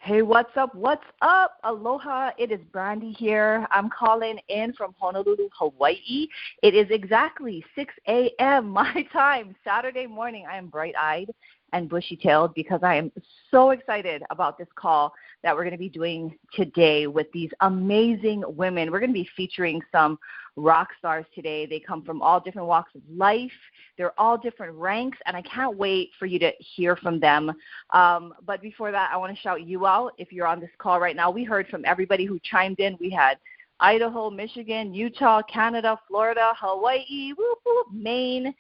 Hey, what's up? What's up? Aloha. It is Brandy here. I'm calling in from Honolulu, Hawaii. It is exactly 6 a.m. my time, Saturday morning. I am bright-eyed and bushy-tailed because I am so excited about this call that we're going to be doing today with these amazing women. We're going to be featuring some rock stars today. They come from all different walks of life. They're all different ranks, and I can't wait for you to hear from them. But before that, I want to shout you out if you're on this call right now. We heard from everybody who chimed in. We had Idaho, Michigan, Utah, Canada, Florida, Hawaii, whoop, whoop, Maine,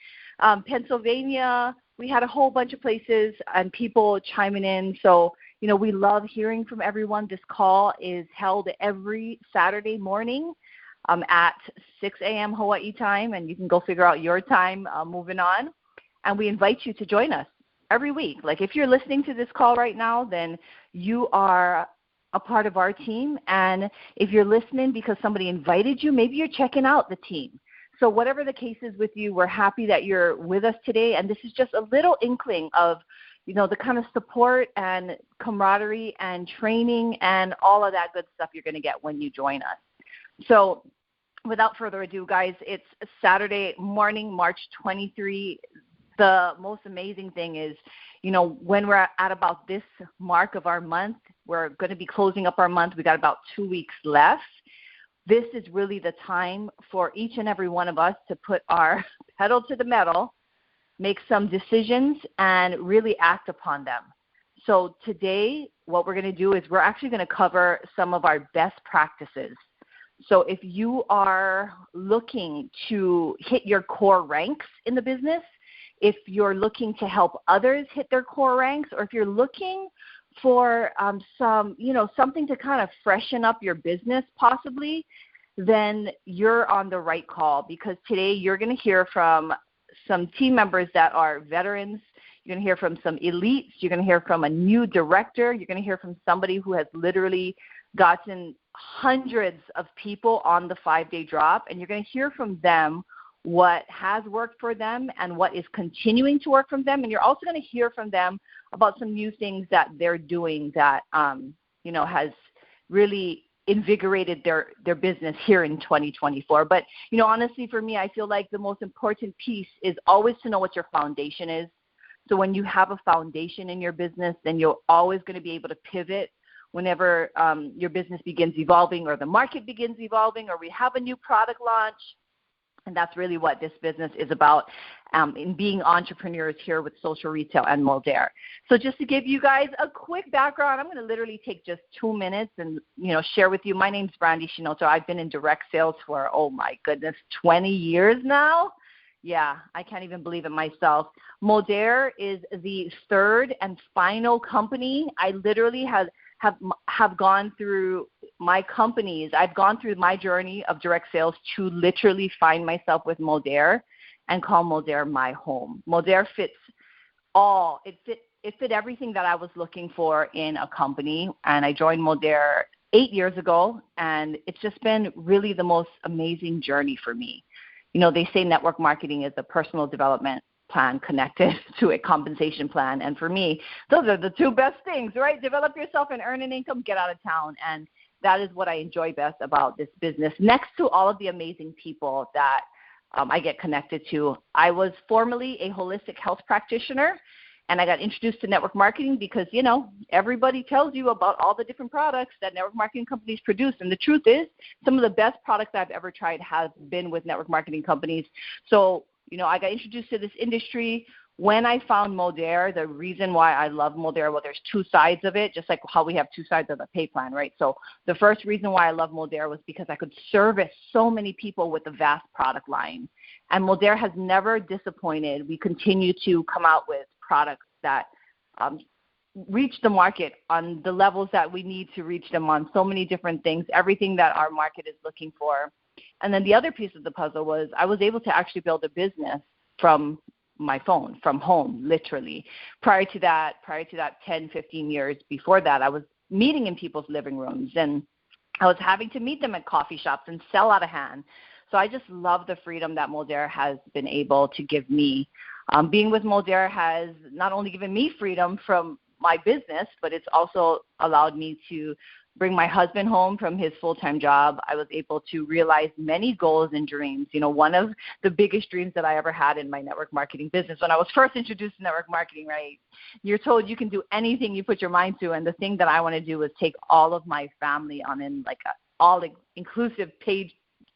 Pennsylvania. We had a whole bunch of places and people chiming in. So, we love hearing from everyone. This call is held every Saturday morning at 6 a.m. Hawaii time, and you can go figure out your time moving on. And we invite you to join us every week. Like if you're listening to this call right now, then you are a part of our team. And if you're listening because somebody invited you, maybe you're checking out the team. So whatever the case is with you, we're happy that you're with us today. And this is just a little inkling of, the kind of support and camaraderie and training and all of that good stuff you're going to get when you join us. So without further ado, guys, it's Saturday morning, March 23. The most amazing thing is, when we're at about this mark of our month, we're going to be closing up our month. We got about 2 weeks left. This is really the time for each and every one of us to put our pedal to the metal, make some decisions, and really act upon them. So today, what we're going to do is we're actually going to cover some of our best practices. So if you are looking to hit your core ranks in the business, if you're looking to help others hit their core ranks, or if you're looking for something to kind of freshen up your business possibly, then you're on the right call, because today you're going to hear from some team members that are veterans. You're going to hear from some elites. You're going to hear from a new director. You're going to hear from somebody who has literally gotten hundreds of people on the 5-day drop, and you're going to hear from them what has worked for them and what is continuing to work from them. And you're also going to hear from them about some new things that they're doing that, has really invigorated their business here in 2024. But, honestly, for me, I feel like the most important piece is always to know what your foundation is. So when you have a foundation in your business, then you're always going to be able to pivot whenever your business begins evolving, or the market begins evolving, or we have a new product launch. And that's really what this business is about, in being entrepreneurs here with Social Retail and Moldair. So just to give you guys a quick background, I'm going to literally take just 2 minutes and, share with you. My name's Brandy Sinoto. I've been in direct sales for, 20 years now. Yeah, I can't even believe it myself. Moldair is the third and final company. I literally have gone through my companies. I've gone through my journey of direct sales to literally find myself with Moldair and call Moldair my home. Moldair fits all. It fit everything that I was looking for in a company, and I joined Moldair 8 years ago, and it's just been really the most amazing journey for me. They say network marketing is a personal development plan connected to a compensation plan. And for me, those are the two best things, right? Develop yourself and earn an income, get out of town. And that is what I enjoy best about this business, next to all of the amazing people that I get connected to. I was formerly a holistic health practitioner, and I got introduced to network marketing because, everybody tells you about all the different products that network marketing companies produce. And the truth is, some of the best products I've ever tried have been with network marketing companies. So, I got introduced to this industry. When I found Moldair, the reason why I love Moldair, well, there's two sides of it, just like how we have two sides of the pay plan, right? So the first reason why I love Moldair was because I could service so many people with a vast product line. And Moldair has never disappointed. We continue to come out with products that reach the market on the levels that we need to reach them on, so many different things, everything that our market is looking for. And then the other piece of the puzzle was I was able to actually build a business from my phone, from home, literally. Prior to that 10, 15 years before that, I was meeting in people's living rooms, and I was having to meet them at coffee shops and sell out of hand. So I just love the freedom that Moldair has been able to give me. Being with Moldair has not only given me freedom from my business, but it's also allowed me to bring my husband home from his full-time job. I was able to realize many goals and dreams. You know, one of the biggest dreams that I ever had in my network marketing business, when I was first introduced to network marketing, right, you're told you can do anything you put your mind to. And the thing that I want to do is take all of my family on an all-inclusive paid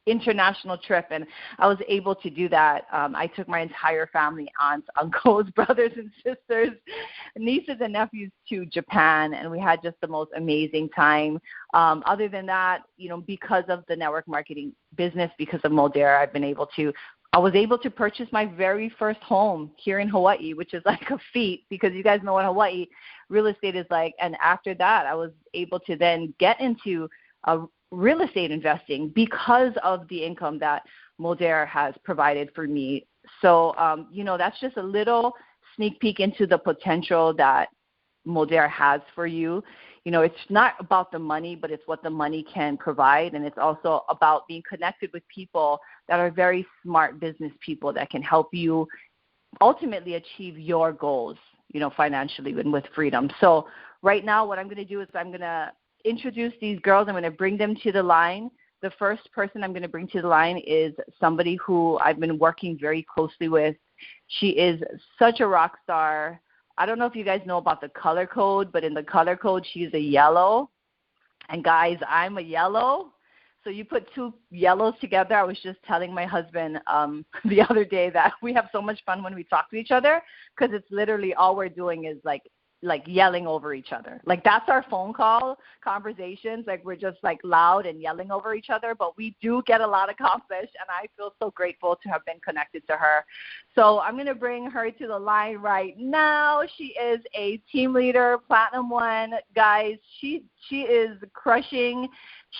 international trip, and I was able to do that. I took my entire family, aunts, uncles, brothers and sisters, nieces and nephews to Japan, and we had just the most amazing time. Other than that, you know, because of the network marketing business, because of Modera, I was able to purchase my very first home here in Hawaii, which is like a feat because you guys know what Hawaii real estate is like. And after that, I was able to then get into real estate investing because of the income that Modera has provided for me. So, you know, that's just a little sneak peek into the potential that Modera has for you. You know, it's not about the money, but it's what the money can provide. And it's also about being connected with people that are very smart business people that can help you ultimately achieve your goals, you know, financially and with freedom. So right now what I'm going to do is I'm going to introduce these girls. I'm going to bring them to the line. The first person I'm going to bring to the line is somebody who I've been working very closely with. She is such a rock star. I don't know if you guys know about the color code, but in the color code, she's a yellow. And guys, I'm a yellow. So you put two yellows together. I was just telling my husband the other day that we have so much fun when we talk to each other because it's literally all we're doing is like yelling over each other. Like that's our phone call conversations. Like we're just like loud and yelling over each other, but we do get a lot accomplished, and I feel so grateful to have been connected to her. So I'm going to bring her to the line right now. She is a team leader, Platinum 1. Guys, she is crushing.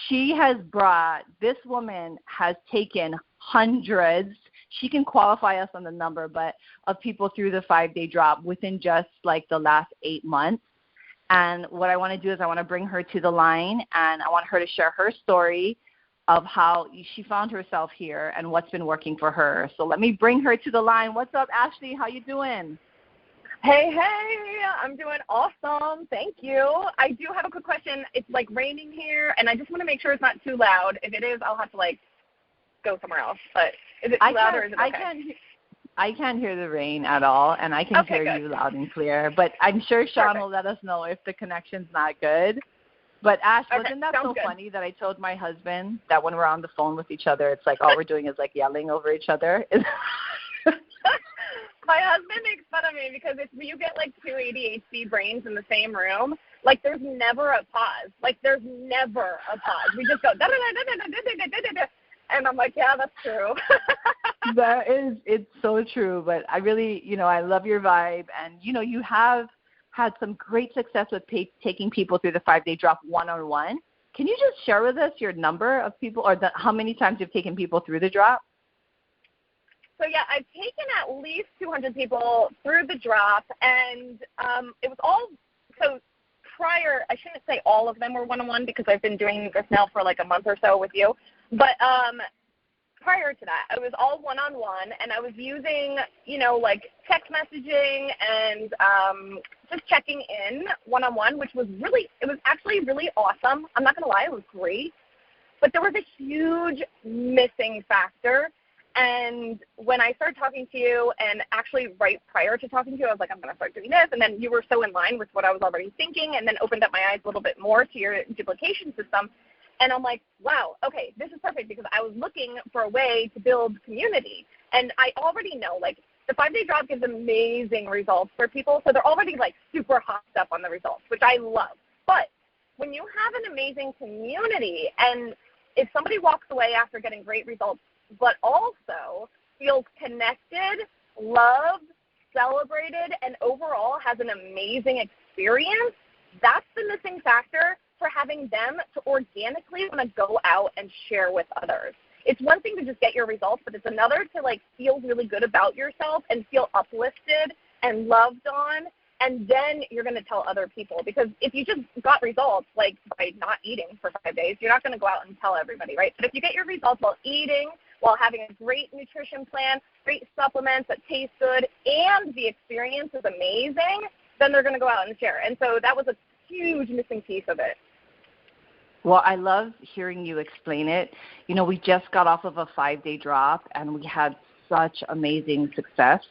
This woman has taken hundreds, she can qualify us on the number, but of people through the 5-day drop within just like the last 8 months. And what I want to do is I want to bring her to the line, and I want her to share her story of how she found herself here and what's been working for her. So let me bring her to the line. What's up, Ashley? How you doing? Hey, I'm doing awesome. Thank you. I do have a quick question. It's like raining here, and I just want to make sure it's not too loud. If it is, I'll have to like go somewhere else. But is it too loud or is it okay? I can't hear the rain at all, and I can hear you loud and clear. But I'm sure Sean will let us know if the connection's not good. But Ash, wasn't that so funny that I told my husband that when we're on the phone with each other, it's like all we're doing is like yelling over each other? My husband makes fun of me because if you get like two ADHD brains in the same room, like there's never a pause. Like there's never a pause. We just go da-da-da-da-da-da-da-da-da-da. And I'm like, yeah, that's true. It's so true. But I really, you know, I love your vibe. And, you know, you have had some great success with taking people through the 5-day drop one-on-one. Can you just share with us your number of people or how many times you've taken people through the drop? So, yeah, I've taken at least 200 people through the drop. And it was all so prior. I shouldn't say all of them were one-on-one because I've been doing this now for like a month or so with you. But prior to that, I was all one-on-one, and I was using, you know, like text messaging and just checking in one-on-one, which was actually really awesome. I'm not going to lie, it was great. But there was a huge missing factor. And when I started talking to you, and actually right prior to talking to you, I was like, I'm going to start doing this. And then you were so in line with what I was already thinking, and then opened up my eyes a little bit more to your duplication system. And I'm like, wow, okay, this is perfect because I was looking for a way to build community. And I already know, like, the 5-day drop gives amazing results for people. So they're already, like, super hopped up on the results, which I love. But when you have an amazing community and if somebody walks away after getting great results, but also feels connected, loved, celebrated, and overall has an amazing experience, that's the missing factor for having them to organically want to go out and share with others. It's one thing to just get your results, but it's another to like feel really good about yourself and feel uplifted and loved on, and then you're going to tell other people. Because if you just got results like by not eating for 5 days, you're not going to go out and tell everybody, right? But if you get your results while eating, while having a great nutrition plan, great supplements that taste good, and the experience is amazing, then they're going to go out and share. And so that was a huge missing piece of it. Well, I love hearing you explain it. You know, we just got off of a 5-day drop, and we had such amazing success.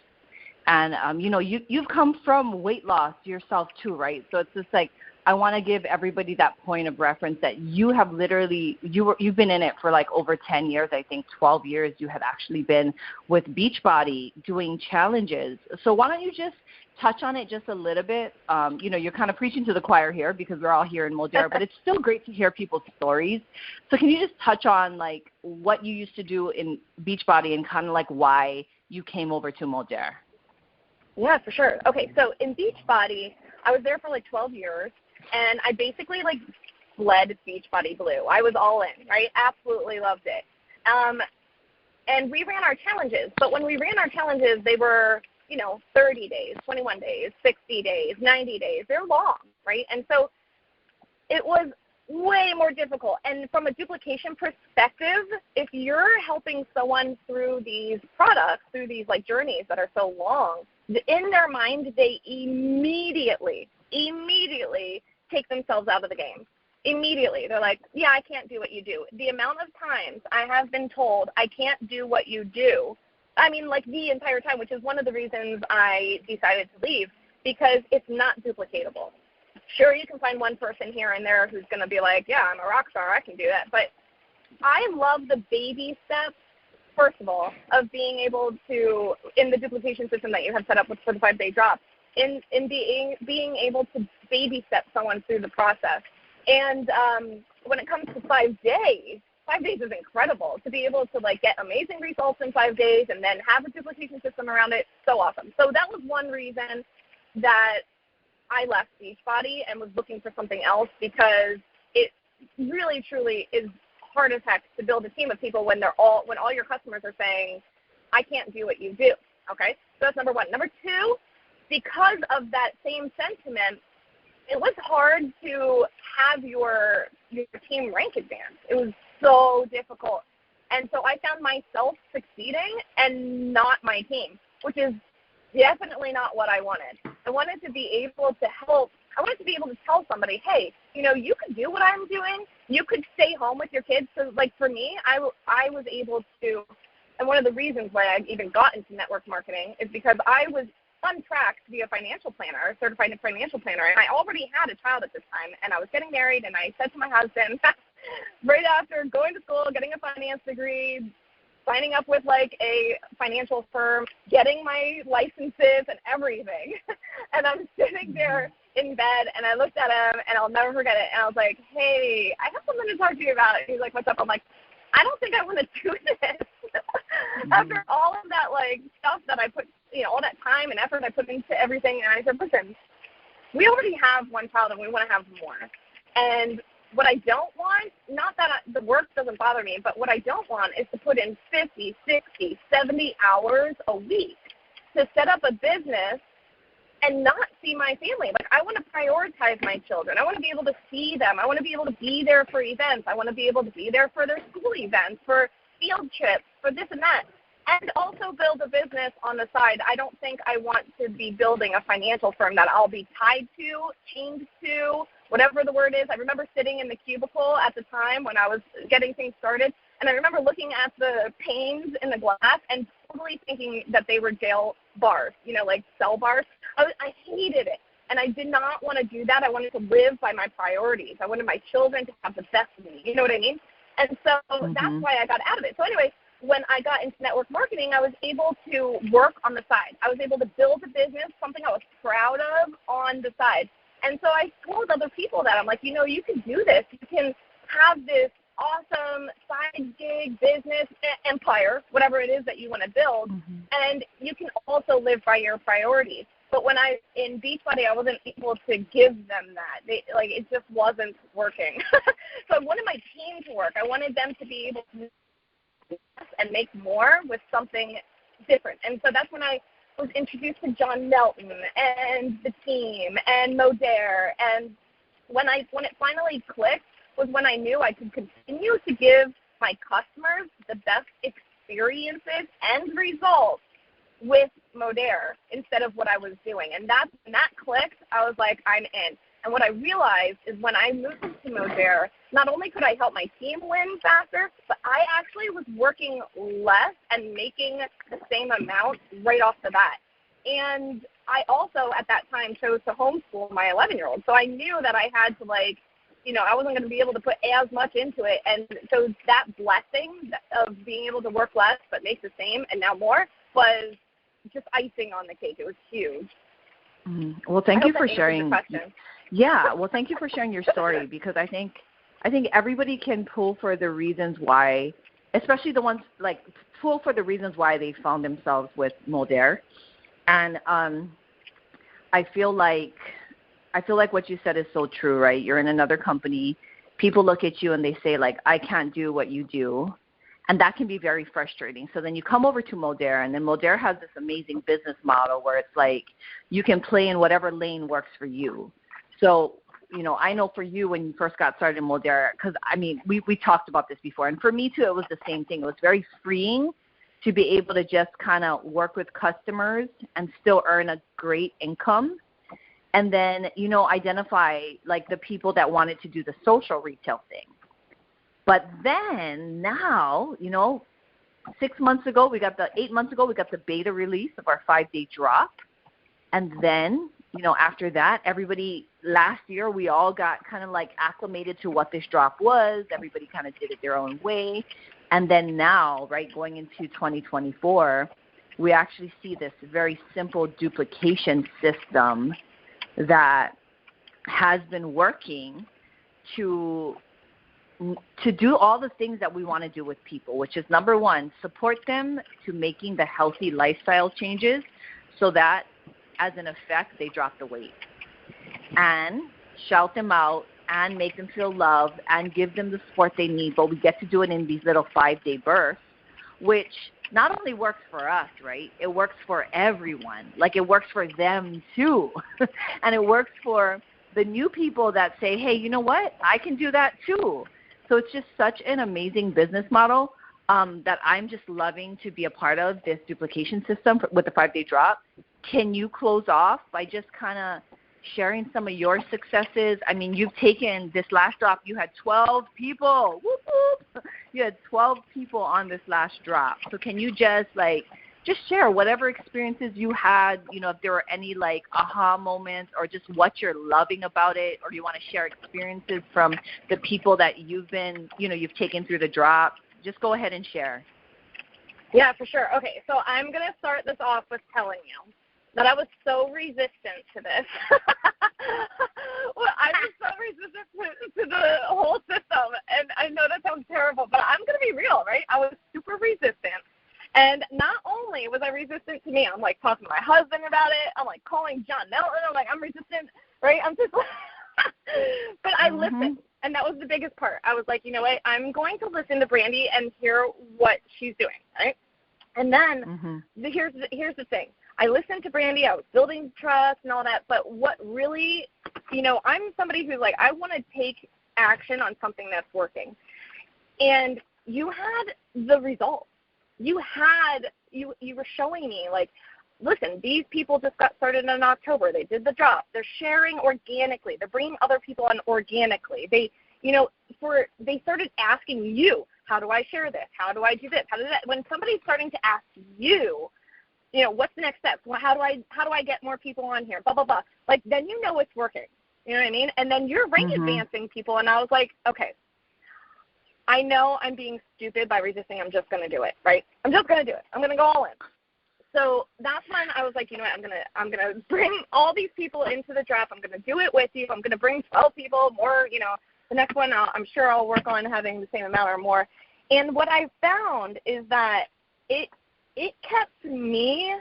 And, you know, you've come from weight loss yourself too, right? So it's just like, I want to give everybody that point of reference that you have literally, you've been in it for like over 10 years, I think 12 years you had actually been with Beachbody doing challenges. So why don't you just touch on it just a little bit? You know, you're kind of preaching to the choir here because we're all here in Modera, but it's still great to hear people's stories. So can you just touch on like what you used to do in Beachbody and kind of like why you came over to Modera? Yeah, for sure. Okay, so in Beachbody, I was there for like 12 years, and I basically like bled Beachbody blue. I was all in, right? Absolutely loved it. And we ran our challenges, but when we ran our challenges, they were, you know, 30 days, 21 days, 60 days, 90 days. They're long, right? And so it was way more difficult. And from a duplication perspective, if you're helping someone through these products, through these like journeys that are so long, in their mind, they immediately take themselves out of the game. Immediately. They're like, yeah, I can't do what you do. The amount of times I have been told I can't do what you do, I mean, like the entire time, which is one of the reasons I decided to leave, because it's not duplicatable. Sure, you can find one person here and there who's going to be like, yeah, I'm a rock star, I can do that. But I love the baby steps, first of all, of being able to, in the duplication system that you have set up for the 5-day drop, in being able to baby step someone through the process. And when it comes to 5 days, 5 days is incredible. To be able to like get amazing results in 5 days and then have a duplication system around it, so awesome. So that was one reason that I left Beachbody and was looking for something else, because it really, truly is hard as heck to build a team of people when all your customers are saying, I can't do what you do. Okay, so that's number one. Number two, because of that same sentiment, it was hard to have your team rank advance. It was so difficult. And so I found myself succeeding and not my team, which is definitely not what I wanted. I wanted to be able to help. I wanted to be able to tell somebody, hey, you know, you could do what I'm doing. You could stay home with your kids. So, like, for me, I was able to, and one of the reasons why I even got into network marketing is because I was on track to be a financial planner, a certified financial planner, and I already had a child at this time, and I was getting married, and I said to my husband, right after going to school, getting a finance degree, signing up with like a financial firm, getting my licenses and everything, and I'm sitting there in bed, and I looked at him, and I'll never forget it, and I was like, hey, I have something to talk to you about. He's like, what's up? I'm like, I don't think I want to do this. After all of that, like, stuff that I put, you know, all that time and effort I put into everything, and I said, listen, we already have one child, and we want to have more. And what I don't want, not that the work doesn't bother me, but what I don't want is to put in 50, 60, 70 hours a week to set up a business and not see my family. Like, I want to prioritize my children. I want to be able to see them. I want to be able to be there for events. I want to be able to be there for their school events, for field trips, for this and that, and also build a business on the side. I don't think I want to be building a financial firm that I'll be tied to, chained to, whatever the word is. I remember sitting in the cubicle at the time when I was getting things started, and I remember looking at the panes in the glass and totally thinking that they were jail bars, you know, like cell bars. I hated it, and I did not want to do that. I wanted to live by my priorities. I wanted my children to have the best of me, you know what I mean? And so that's why I got out of it. So anyway, when I got into network marketing, I was able to work on the side. I was able to build a business, something I was proud of, on the side. And so I told other people that. I'm like, you know, you can do this. You can have this awesome side gig business empire, whatever it is that you want to build, and you can also live by your priorities. But when in Beachbody, I wasn't able to give them that. It just wasn't working. So I wanted my team to work. I wanted them to be able to and make more with something different. And so that's when I was introduced to John Melton and the team and Modera. And when it finally clicked was when I knew I could continue to give my customers the best experiences and results with Modere instead of what I was doing. And that clicked. I was like, I'm in. And what I realized is when I moved into Modere, not only could I help my team win faster, but I actually was working less and making the same amount right off the bat. And I also, at that time, chose to homeschool my 11-year-old. So I knew that I had to, like, you know, I wasn't going to be able to put as much into it. And so that blessing of being able to work less but make the same and now more was just icing on the cake. It was huge. Well, thank you for sharing. Yeah, well, thank you for sharing your story, because I think everybody can pull for the reasons why, especially the ones, like, pull for the reasons why they found themselves with Modere. And I feel like what you said is so true, right? You're in another company. People look at you and they say, like, I can't do what you do. And that can be very frustrating. So then you come over to Modere, and then Modere has this amazing business model where it's like you can play in whatever lane works for you. So, you know, I know for you when you first got started in Modere, because, I mean, we talked about this before. And for me, too, it was the same thing. It was very freeing to be able to just kind of work with customers and still earn a great income. And then, you know, identify, like, the people that wanted to do the social retail thing. But then now, you know, 8 months ago, we got the beta release of our 5-day drop. And then, you know, after that, everybody, last year, we all got kind of like acclimated to what this drop was. Everybody kind of did it their own way. And then now, right, going into 2024, we actually see this very simple duplication system that has been working to do all the things that we want to do with people, which is, number one, support them to making the healthy lifestyle changes so that, as an effect, they drop the weight, and shout them out and make them feel loved and give them the support they need. But we get to do it in these little 5-day bursts, which not only works for us, right? It works for everyone. Like, it works for them too. And it works for the new people that say, hey, you know what? I can do that too. So it's just such an amazing business model that I'm just loving to be a part of, this duplication system with the 5-day drop. Can you close off by just kind of sharing some of your successes? I mean, you've taken this last drop. You had 12 people. Whoop, whoop. You had 12 people on this last drop. So can you just share whatever experiences you had, you know, if there were any, like, aha moments, or just what you're loving about it, or you want to share experiences from the people that you've taken through the drop? Just go ahead and share. Yeah, for sure. Okay, so I'm going to start this off with telling you that I was so resistant to this. Well, I was so resistant to the whole system, and I know that sounds terrible, but I'm going to be real, right? I was super resistant. And not only was I resistant to me, I'm, like, talking to my husband about it. I'm, like, calling John Nelson. I'm like, I'm resistant, right? I'm just but I listened, and that was the biggest part. I was like, you know what? I'm going to listen to Brandy and hear what she's doing, right? And then here's the thing. I listened to Brandy. I was building trust and all that. But what really, you know, I'm somebody who's like, I want to take action on something that's working. And you had the results. You were showing me, like, listen, these people just got started in October. They did the drop. They're sharing organically. They're bringing other people on organically. They, you know, they started asking you, how do I share this? How do I do this? How do that? When somebody's starting to ask you, you know, what's the next step? Well, how do I get more people on here? Blah, blah, blah. Like, then you know it's working. You know what I mean? And then you're rank advancing people. And I was like, okay, I know I'm being stupid by resisting. I'm just going to do it, right? I'm just going to do it. I'm going to go all in. So that's when I was like, you know what, I'm gonna bring all these people into the drop. I'm going to do it with you. I'm going to bring 12 people more. You know, the next one I'm sure I'll work on having the same amount or more. And what I found is that it kept me,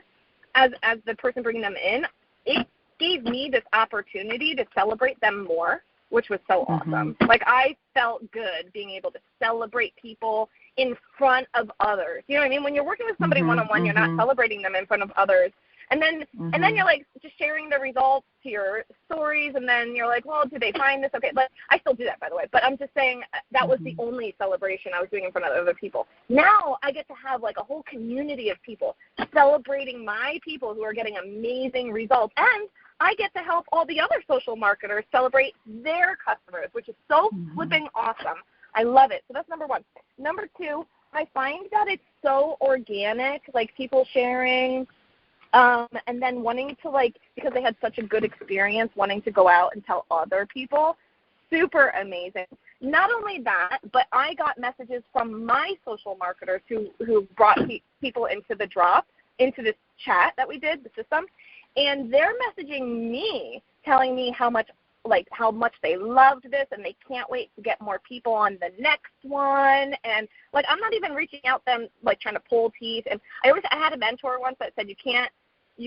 as the person bringing them in, it gave me this opportunity to celebrate them more, which was so awesome. Like, I felt good being able to celebrate people in front of others. You know what I mean? When you're working with somebody one-on-one, you're not celebrating them in front of others. And then you're like just sharing the results to your stories, and then you're like, well, did they find this? Okay, but I still do that, by the way. But I'm just saying that was the only celebration I was doing in front of other people. Now I get to have like a whole community of people celebrating my people who are getting amazing results, and I get to help all the other social marketers celebrate their customers, which is so flipping awesome. I love it. So that's number one. Number two, I find that it's so organic, like people sharing, and then wanting to, like, because they had such a good experience, wanting to go out and tell other people. Super amazing. Not only that, but I got messages from my social marketers who brought people into the drop, into this chat that we did, the system, and they're messaging me, telling me how much they loved this and they can't wait to get more people on the next one. And like, I'm not even reaching out to them like trying to pull teeth. And I had a mentor once that said you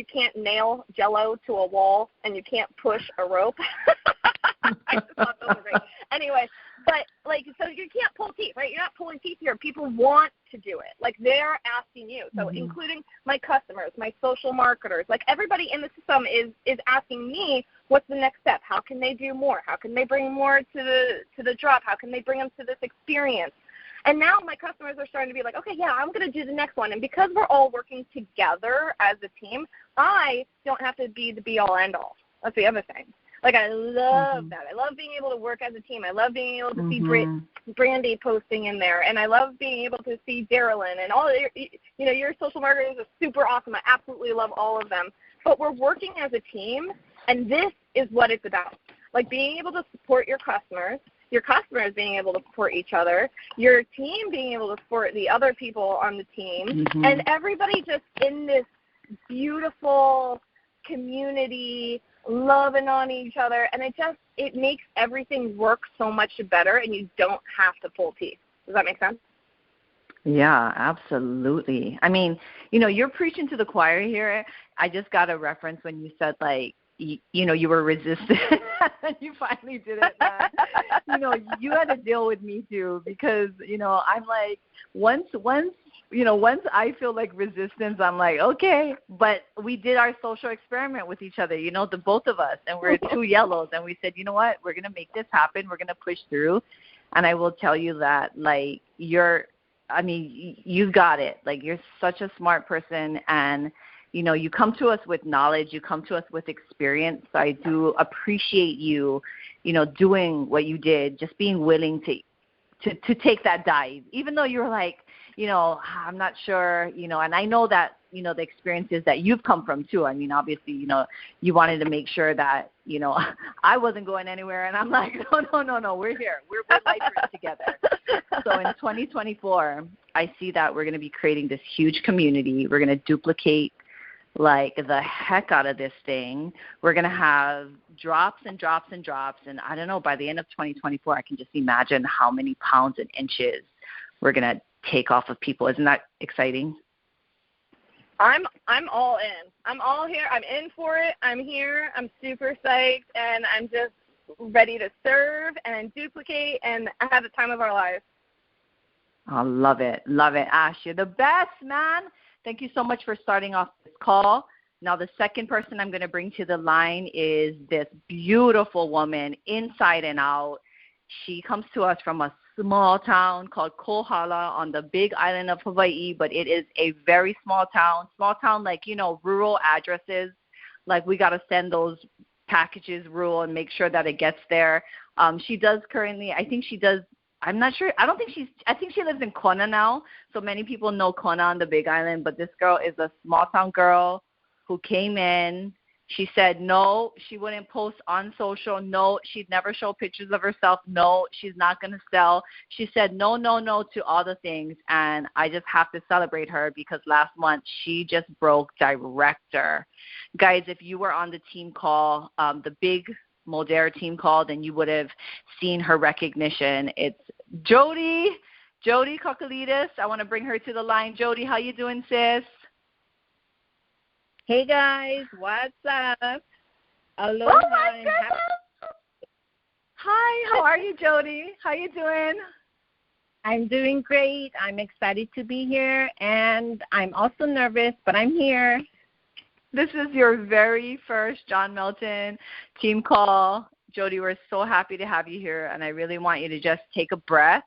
can't nail Jell-O to a wall and you can't push a rope. I just thought that was great. Anyway, but like, so you can't pull teeth, right? You're not pulling teeth here. People want to do it. Like, they're asking you. So including my customers, my social marketers, like everybody in the system is asking me, what's the next step? How can they do more? How can they bring more to the drop? How can they bring them to this experience? And now my customers are starting to be like, okay, yeah, I'm going to do the next one. And because we're all working together as a team, I don't have to be the be-all, end-all. That's the other thing. Like, I love that. I love being able to work as a team. I love being able to see Brandy posting in there. And I love being able to see Darylyn and all your social marketers are super awesome. I absolutely love all of them. But we're working as a team, and this is what it's about. Like, being able to support your customers being able to support each other, your team being able to support the other people on the team, and everybody just in this beautiful community, loving on each other, and it makes everything work so much better, and you don't have to pull teeth. Does that make sense? Yeah, absolutely. I mean, you're preaching to the choir here. I just got a reference when you said, like, you were resistant and you finally did it. You had to deal with me too, because, I'm like, once I feel like resistance, I'm like, okay, but we did our social experiment with each other, the both of us, and we're two yellows, and we said, you know what, we're going to make this happen. We're going to push through. And I will tell you that, like, you've got it. Like, you're such a smart person, and you come to us with knowledge, you come to us with experience. So I do appreciate you, doing what you did, just being willing to take that dive, even though you're like, I'm not sure, and I know that, the experiences that you've come from too. I mean, obviously, you wanted to make sure that, I wasn't going anywhere, and I'm like, no, we're here. We're lifers together. So in 2024, I see that we're going to be creating this huge community. We're going to duplicate like the heck out of this thing. We're going to have drops and drops and drops. And I don't know, by the end of 2024, I can just imagine how many pounds and inches we're going to take off of people. Isn't that exciting? I'm all in. I'm all here. I'm in for it. I'm here. I'm super psyched, and I'm just ready to serve and duplicate and have the time of our lives. I love it. Love it. Ash, you're the best, man. Thank you so much for starting off this call. Now, the second person I'm going to bring to the line is this beautiful woman, inside and out. She comes to us from a small town called Kohala on the big island of Hawaii, but it is a very small town, like, rural addresses. Like, we got to send those packages rural and make sure that it gets there. She does currently, I'm not sure. I think she lives in Kona now. So many people know Kona on the Big Island, but this girl is a small town girl who came in. She said no, she wouldn't post on social. No, she'd never show pictures of herself. No, she's not going to sell. She said no to all the things. And I just have to celebrate her because last month she just broke director. Guys, if you were on the team call, the big Modera team call, then you would have seen her recognition. It's Jodie Cacoulidis. I want to bring her to the line. Jodie, how you doing, sis? Hey guys, what's up? Aloha. Oh my goodness. Hi, how are you, Jodie? How you doing? I'm doing great. I'm excited to be here, and I'm also nervous, but I'm here. This is your very first John Melton team call. Jodie, we're so happy to have you here, and I really want you to just take a breath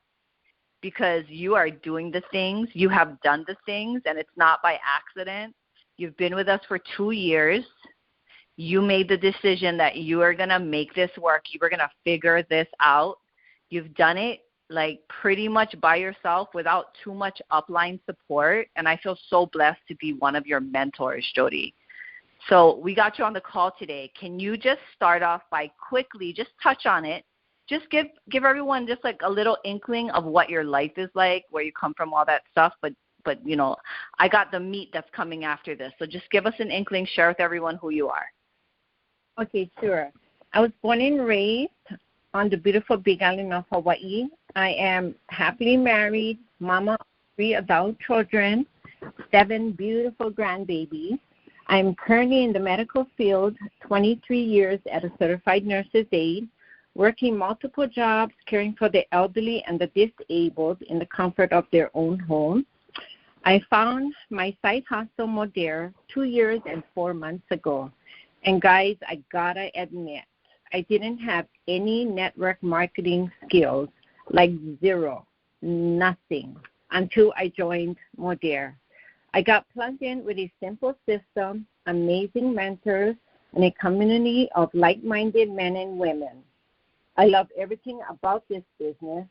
because you are doing the things, you have done the things, and it's not by accident. You've been with us for 2 years. You made the decision that you are going to make this work. You were going to figure this out. You've done it like pretty much by yourself without too much upline support, and I feel so blessed to be one of your mentors, Jodie. So we got you on the call today. Can you just start off by quickly just touch on it? Just give everyone just like a little inkling of what your life is like, where you come from, all that stuff. But you know, I got the meat that's coming after this. So just give us an inkling, share with everyone who you are. Okay, sure. I was born and raised on the beautiful Big Island of Hawaii. I am happily married, mama of 3 adult children, 7 beautiful grandbabies. I'm currently in the medical field, 23 years as a certified nurse's aide, working multiple jobs, caring for the elderly and the disabled in the comfort of their own home. I found my side hustle Modere 2 years and 4 months ago. And guys, I gotta admit, I didn't have any network marketing skills, like zero, nothing, until I joined Modere. I got plugged in with a simple system, amazing mentors, and a community of like-minded men and women. I love everything about this business.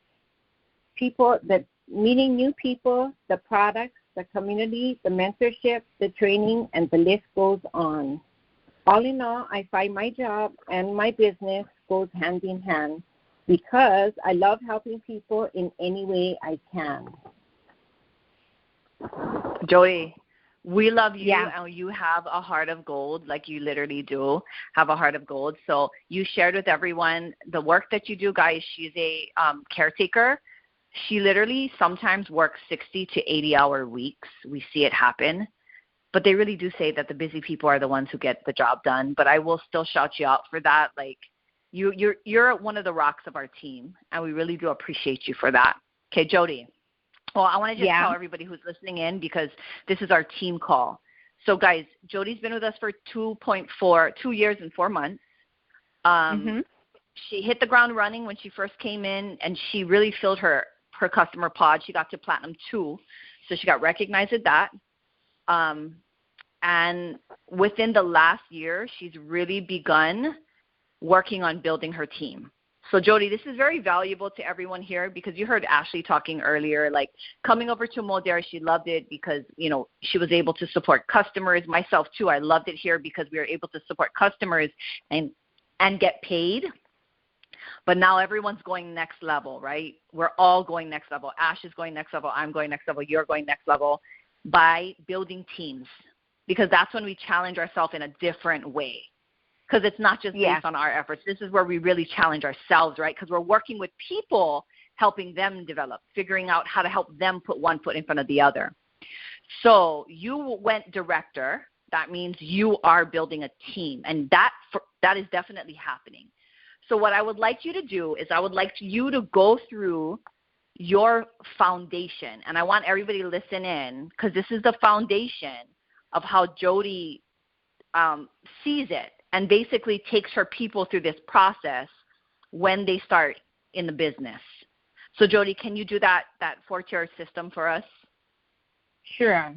Meeting new people, the products, the community, the mentorship, the training, and the list goes on. All in all, I find my job and my business goes hand in hand because I love helping people in any way I can. Jodie, we love you, Yeah. and you have a heart of gold, like you literally do have a heart of gold. So you shared with everyone the work that you do, guys. She's a caretaker. She literally sometimes works 60 to 80-hour weeks. We see it happen. But they really do say that the busy people are the ones who get the job done. But I will still shout you out for that. Like, you're one of the rocks of our team, and we really do appreciate you for that. Okay, Jodie. Well, I want to just tell everybody who's listening in because this is our team call. So, guys, Jodie's been with us for 2 years and 4 months. She hit the ground running when she first came in, and she really filled her customer pod. She got to Platinum 2, so she got recognized at that. And within the last year, she's really begun working on building her team. So, Jodie, this is very valuable to everyone here because you heard Ashley talking earlier, like coming over to Modere, she loved it because, you know, she was able to support customers. Myself, too, I loved it here because we were able to support customers and get paid. But now everyone's going next level, right? We're all going next level. Ash is going next level. I'm going next level. You're going next level by building teams because that's when we challenge ourselves in a different way. Because it's not just based on our efforts. This is where we really challenge ourselves, right? Because we're working with people, helping them develop, figuring out how to help them put one foot in front of the other. So you went director. That means you are building a team, and that is definitely happening. So what I would like you to do is I would like you to go through your foundation, and I want everybody to listen in because this is the foundation of how Jodie sees it. And basically takes her people through this process when they start in the business. So, Jodie, can you do that 4-tier system for us? Sure.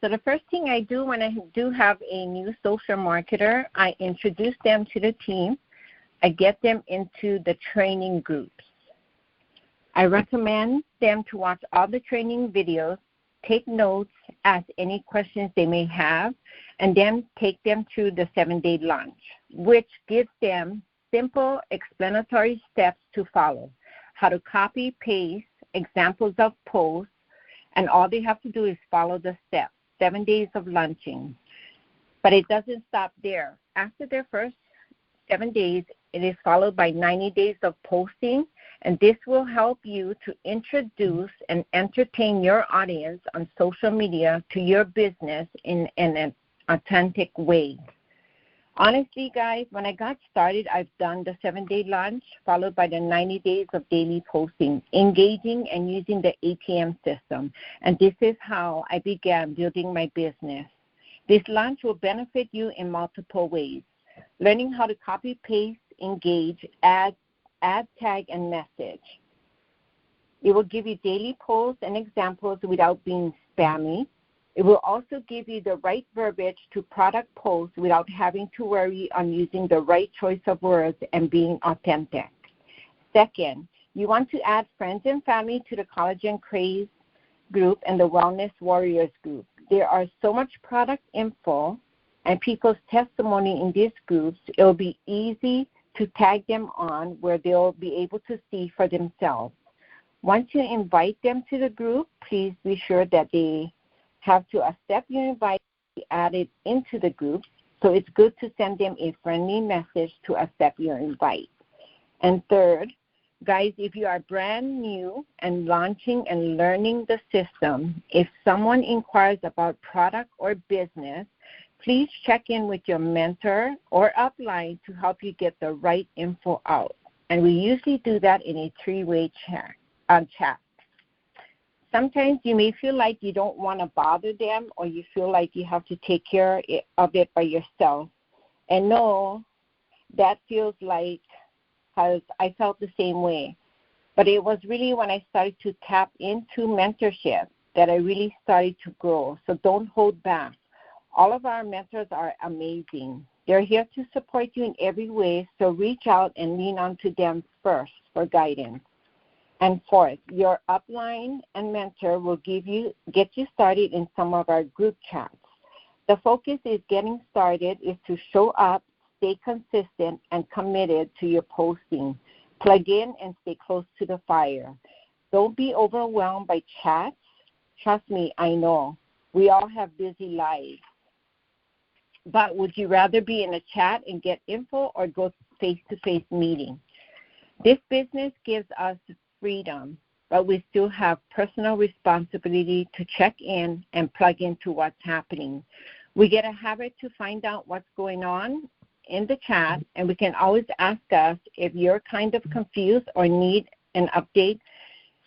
So the first thing I do when I do have a new social marketer, I introduce them to the team. I get them into the training groups. I recommend them to watch all the training videos, take notes, ask any questions they may have, and then take them through the 7-day launch, which gives them simple explanatory steps to follow, how to copy, paste, examples of posts, and all they have to do is follow the steps, 7 days of launching. But it doesn't stop there. After their first 7 days, it is followed by 90 days of posting, and this will help you to introduce and entertain your audience on social media to your business in an authentic way. Honestly, guys, when I got started, I've done the 7-day launch followed by the 90 days of daily posting, engaging and using the ATM system. And this is how I began building my business. This launch will benefit you in multiple ways. Learning how to copy, paste, engage, add, tag, and message. It will give you daily posts and examples without being spammy. It will also give you the right verbiage to product posts without having to worry on using the right choice of words and being authentic. Second, you want to add friends and family to the Collagen Craze group and the Wellness Warriors group. There are so much product info and people's testimony in these groups, it will be easy to tag them on where they'll be able to see for themselves. Once you invite them to the group, please be sure that they have to accept your invite to be added into the group. So it's good to send them a friendly message to accept your invite. And third, guys, if you are brand new and launching and learning the system, if someone inquires about product or business, please check in with your mentor or upline to help you get the right info out. And we usually do that in a three-way chat. Sometimes you may feel like you don't want to bother them or you feel like you have to take care of it by yourself. And no, that feels like, because I felt the same way. But it was really when I started to tap into mentorship that I really started to grow. So don't hold back. All of our mentors are amazing. They're here to support you in every way, so reach out and lean on to them first for guidance. And fourth, your upline and mentor will get you started in some of our group chats. The focus is getting started is to show up, stay consistent, and committed to your posting. Plug in and stay close to the fire. Don't be overwhelmed by chats. Trust me, I know. We all have busy lives. But would you rather be in a chat and get info or go face-to-face meeting? This business gives us freedom, but we still have personal responsibility to check in and plug into what's happening. We get a habit to find out what's going on in the chat, and we can always ask us if you're kind of confused or need an update,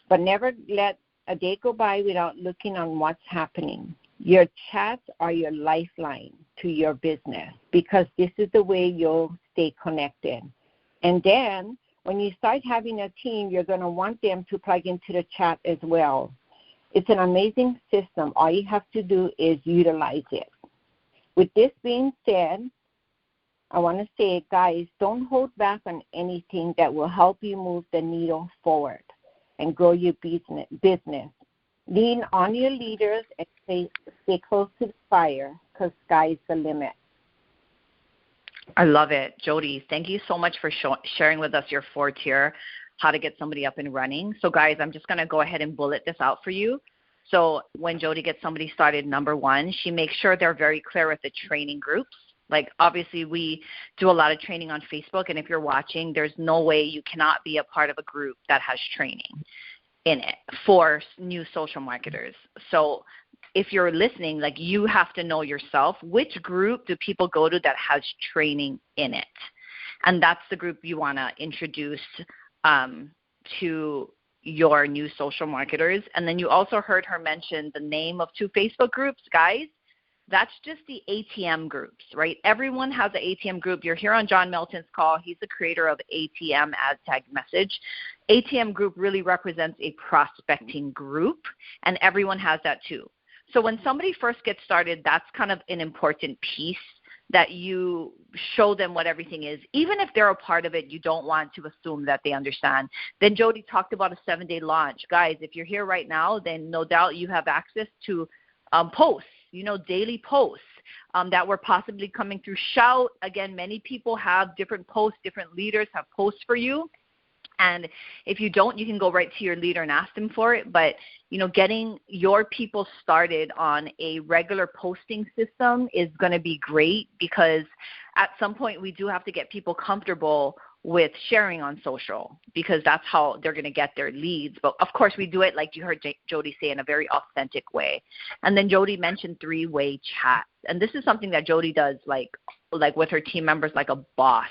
but never let a day go by without looking on what's happening. Your chats are your lifeline to your business because this is the way you'll stay connected. And then when you start having a team, you're going to want them to plug into the chat as well. It's an amazing system. All you have to do is utilize it. With this being said, I want to say, guys, don't hold back on anything that will help you move the needle forward and grow your business. Lean on your leaders and stay close to the fire because sky's the limit. I love it. Jodie, thank you so much for sharing with us your 4-tier, how to get somebody up and running. So, guys, I'm just going to go ahead and bullet this out for you. So when Jodie gets somebody started, number one, she makes sure they're very clear with the training groups. Like, obviously, we do a lot of training on Facebook, and if you're watching, there's no way you cannot be a part of a group that has training in it for new social marketers. So if you're listening, like, you have to know yourself, which group do people go to that has training in it? And that's the group you want to introduce to your new social marketers. And then you also heard her mention the name of 2 Facebook groups. Guys, that's just the ATM groups, right? Everyone has an ATM group. You're here on John Melton's call. He's the creator of ATM Ad Tag Message. ATM group really represents a prospecting group, and everyone has that too. So when somebody first gets started, that's kind of an important piece that you show them what everything is. Even if they're a part of it, you don't want to assume that they understand. Then Jodie talked about a 7-day launch. Guys, if you're here right now, then no doubt you have access to posts, daily posts that were possibly coming through Shout. Again, many people have different posts, different leaders have posts for you. And if you don't, you can go right to your leader and ask them for it. But, getting your people started on a regular posting system is going to be great because at some point we do have to get people comfortable with sharing on social because that's how they're going to get their leads. But, of course, we do it, like you heard Jodie say, in a very authentic way. And then Jodie mentioned 3-way chats. And this is something that Jodie does, like with her team members, like a boss.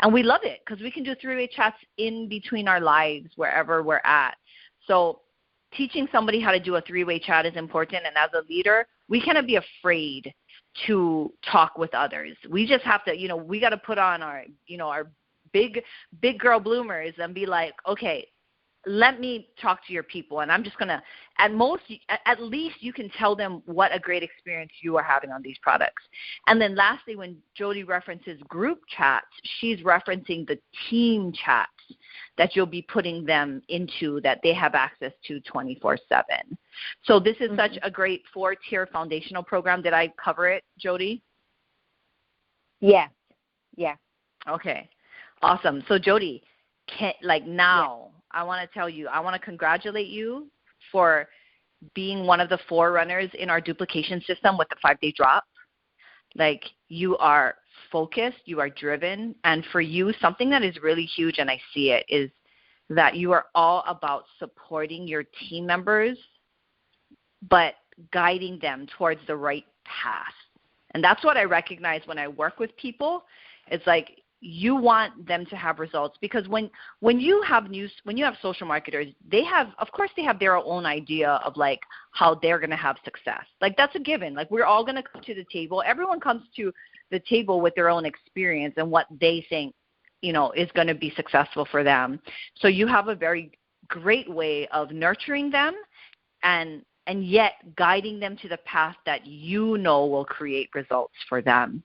And we love it because we can do 3-way chats in between our lives wherever we're at. So teaching somebody how to do a 3-way chat is important. And as a leader, we cannot be afraid to talk with others. We just have to, we got to put on our, our big girl bloomers and be like, okay, let me talk to your people. And I'm just going to, at least you can tell them what a great experience you are having on these products. And then lastly, when Jodie references group chats, she's referencing the team chats that you'll be putting them into that they have access to 24/7. So this is such a great 4-tier foundational program. Did I cover it, Jodie? Yes. Yeah. Okay. Awesome. So Jodie, I want to tell you, I want to congratulate you for being one of the forerunners in our duplication system with the 5-day drop. Like, you are focused, you are driven, and for you, something that is really huge, and I see it, is that you are all about supporting your team members, but guiding them towards the right path. And that's what I recognize when I work with people. It's like, you want them to have results, because when you have social marketers, of course they have their own idea of like how they're going to have success. Like, that's a given. Like, we're all going to come to the table. Everyone comes to the table with their own experience and what they think, is going to be successful for them. So you have a very great way of nurturing them and yet guiding them to the path that will create results for them.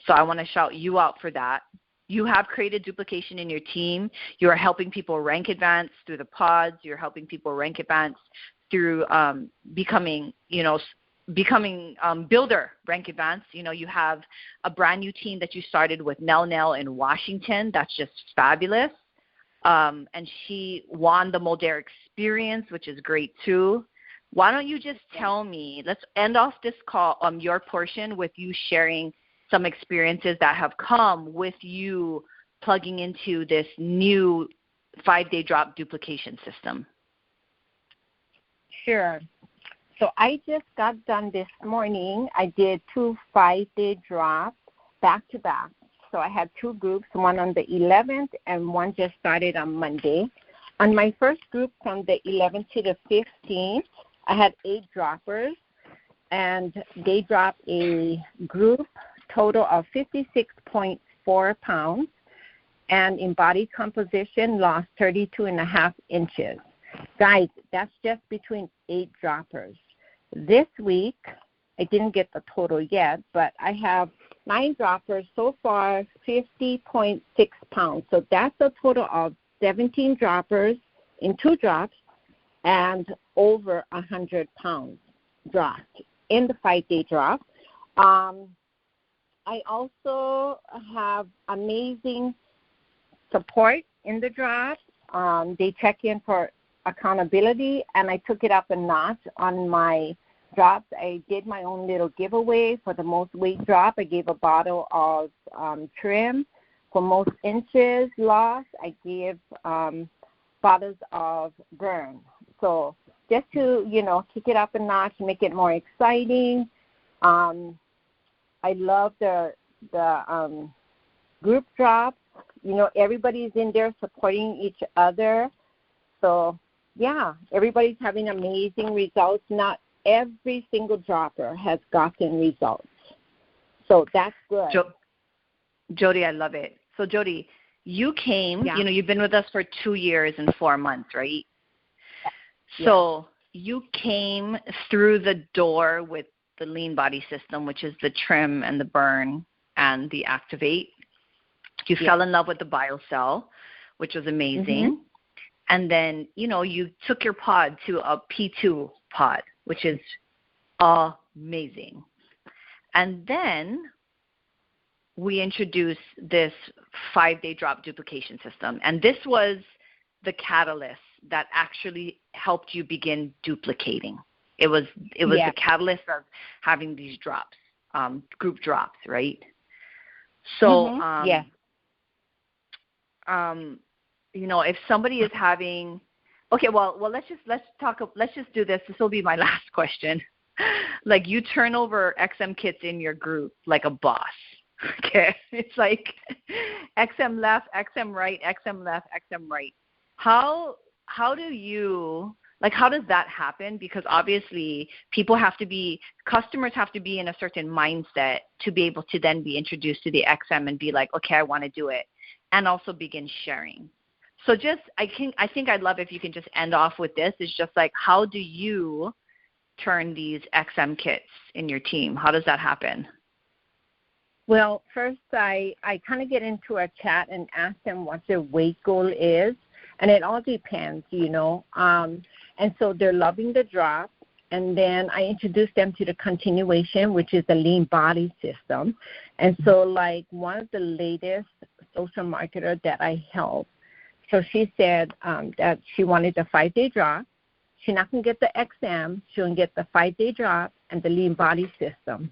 So I want to shout you out for that. You have created duplication in your team. You are helping people rank advance through the pods. You're helping people rank advance through becoming builder rank advance. You have a brand new team that you started with Nell in Washington. That's just fabulous. And she won the Mulder experience, which is great too. Why don't you just tell me, let's end off this call, your portion, with you sharing some experiences that have come with you plugging into this new 5-day drop duplication system. Sure. So I just got done this morning. I did 2 5-day drops back to back. So I had 2 groups, one on the 11th and one just started on Monday. On my first group from the 11th to the 15th, I had 8 droppers, and they dropped a group total of 56.4 pounds, and in body composition lost 32.5 inches. Guys, that's just between 8 droppers. This week, I didn't get the total yet, but I have 9 droppers so far, 50.6 pounds. So that's a total of 17 droppers in 2 drops and over 100 pounds dropped in the 5-day drop. I also have amazing support in the drop. They check in for accountability, and I took it up a notch on my drops. I did my own little giveaway for the most weight drop. I gave a bottle of trim. For most inches lost, I gave bottles of burn. So just to, kick it up a notch, make it more exciting. I love the group drops. Everybody's in there supporting each other. So, yeah, everybody's having amazing results. Not every single dropper has gotten results. So that's good. Jodie, I love it. So, Jodie, you came, you've been with us for 2 years and 4 months, right? Yeah. So you came through the door with the lean body system, which is the trim and the burn and the activate. You fell in love with the BioCell, which was amazing. And then, you took your pod to a P2 pod, which is amazing. And then we introduced this 5-day drop duplication system. And this was the catalyst that actually helped you begin duplicating. It was the catalyst of having these drops, group drops, right? So, if somebody is having, let's just do this. This will be my last question. Like, you turn over XM kits in your group like a boss. Okay, it's like XM left, XM right, XM left, XM right. How do you, Like, how does that happen? Because obviously customers have to be in a certain mindset to be able to then be introduced to the XM and be like, okay, I want to do it, and also begin sharing. So I think I'd love if you can just end off with this. It's just like, how do you turn these XM kits in your team? How does that happen? Well, first I kind of get into a chat and ask them what their weight goal is, and it all depends, and so they're loving the drop, and then I introduce them to the continuation, which is the lean body system. And so, like, one of the latest social marketer that I help, so she said that she wanted the 5-day drop. She's not going to get the XM. She'll get the 5-day drop and the lean body system.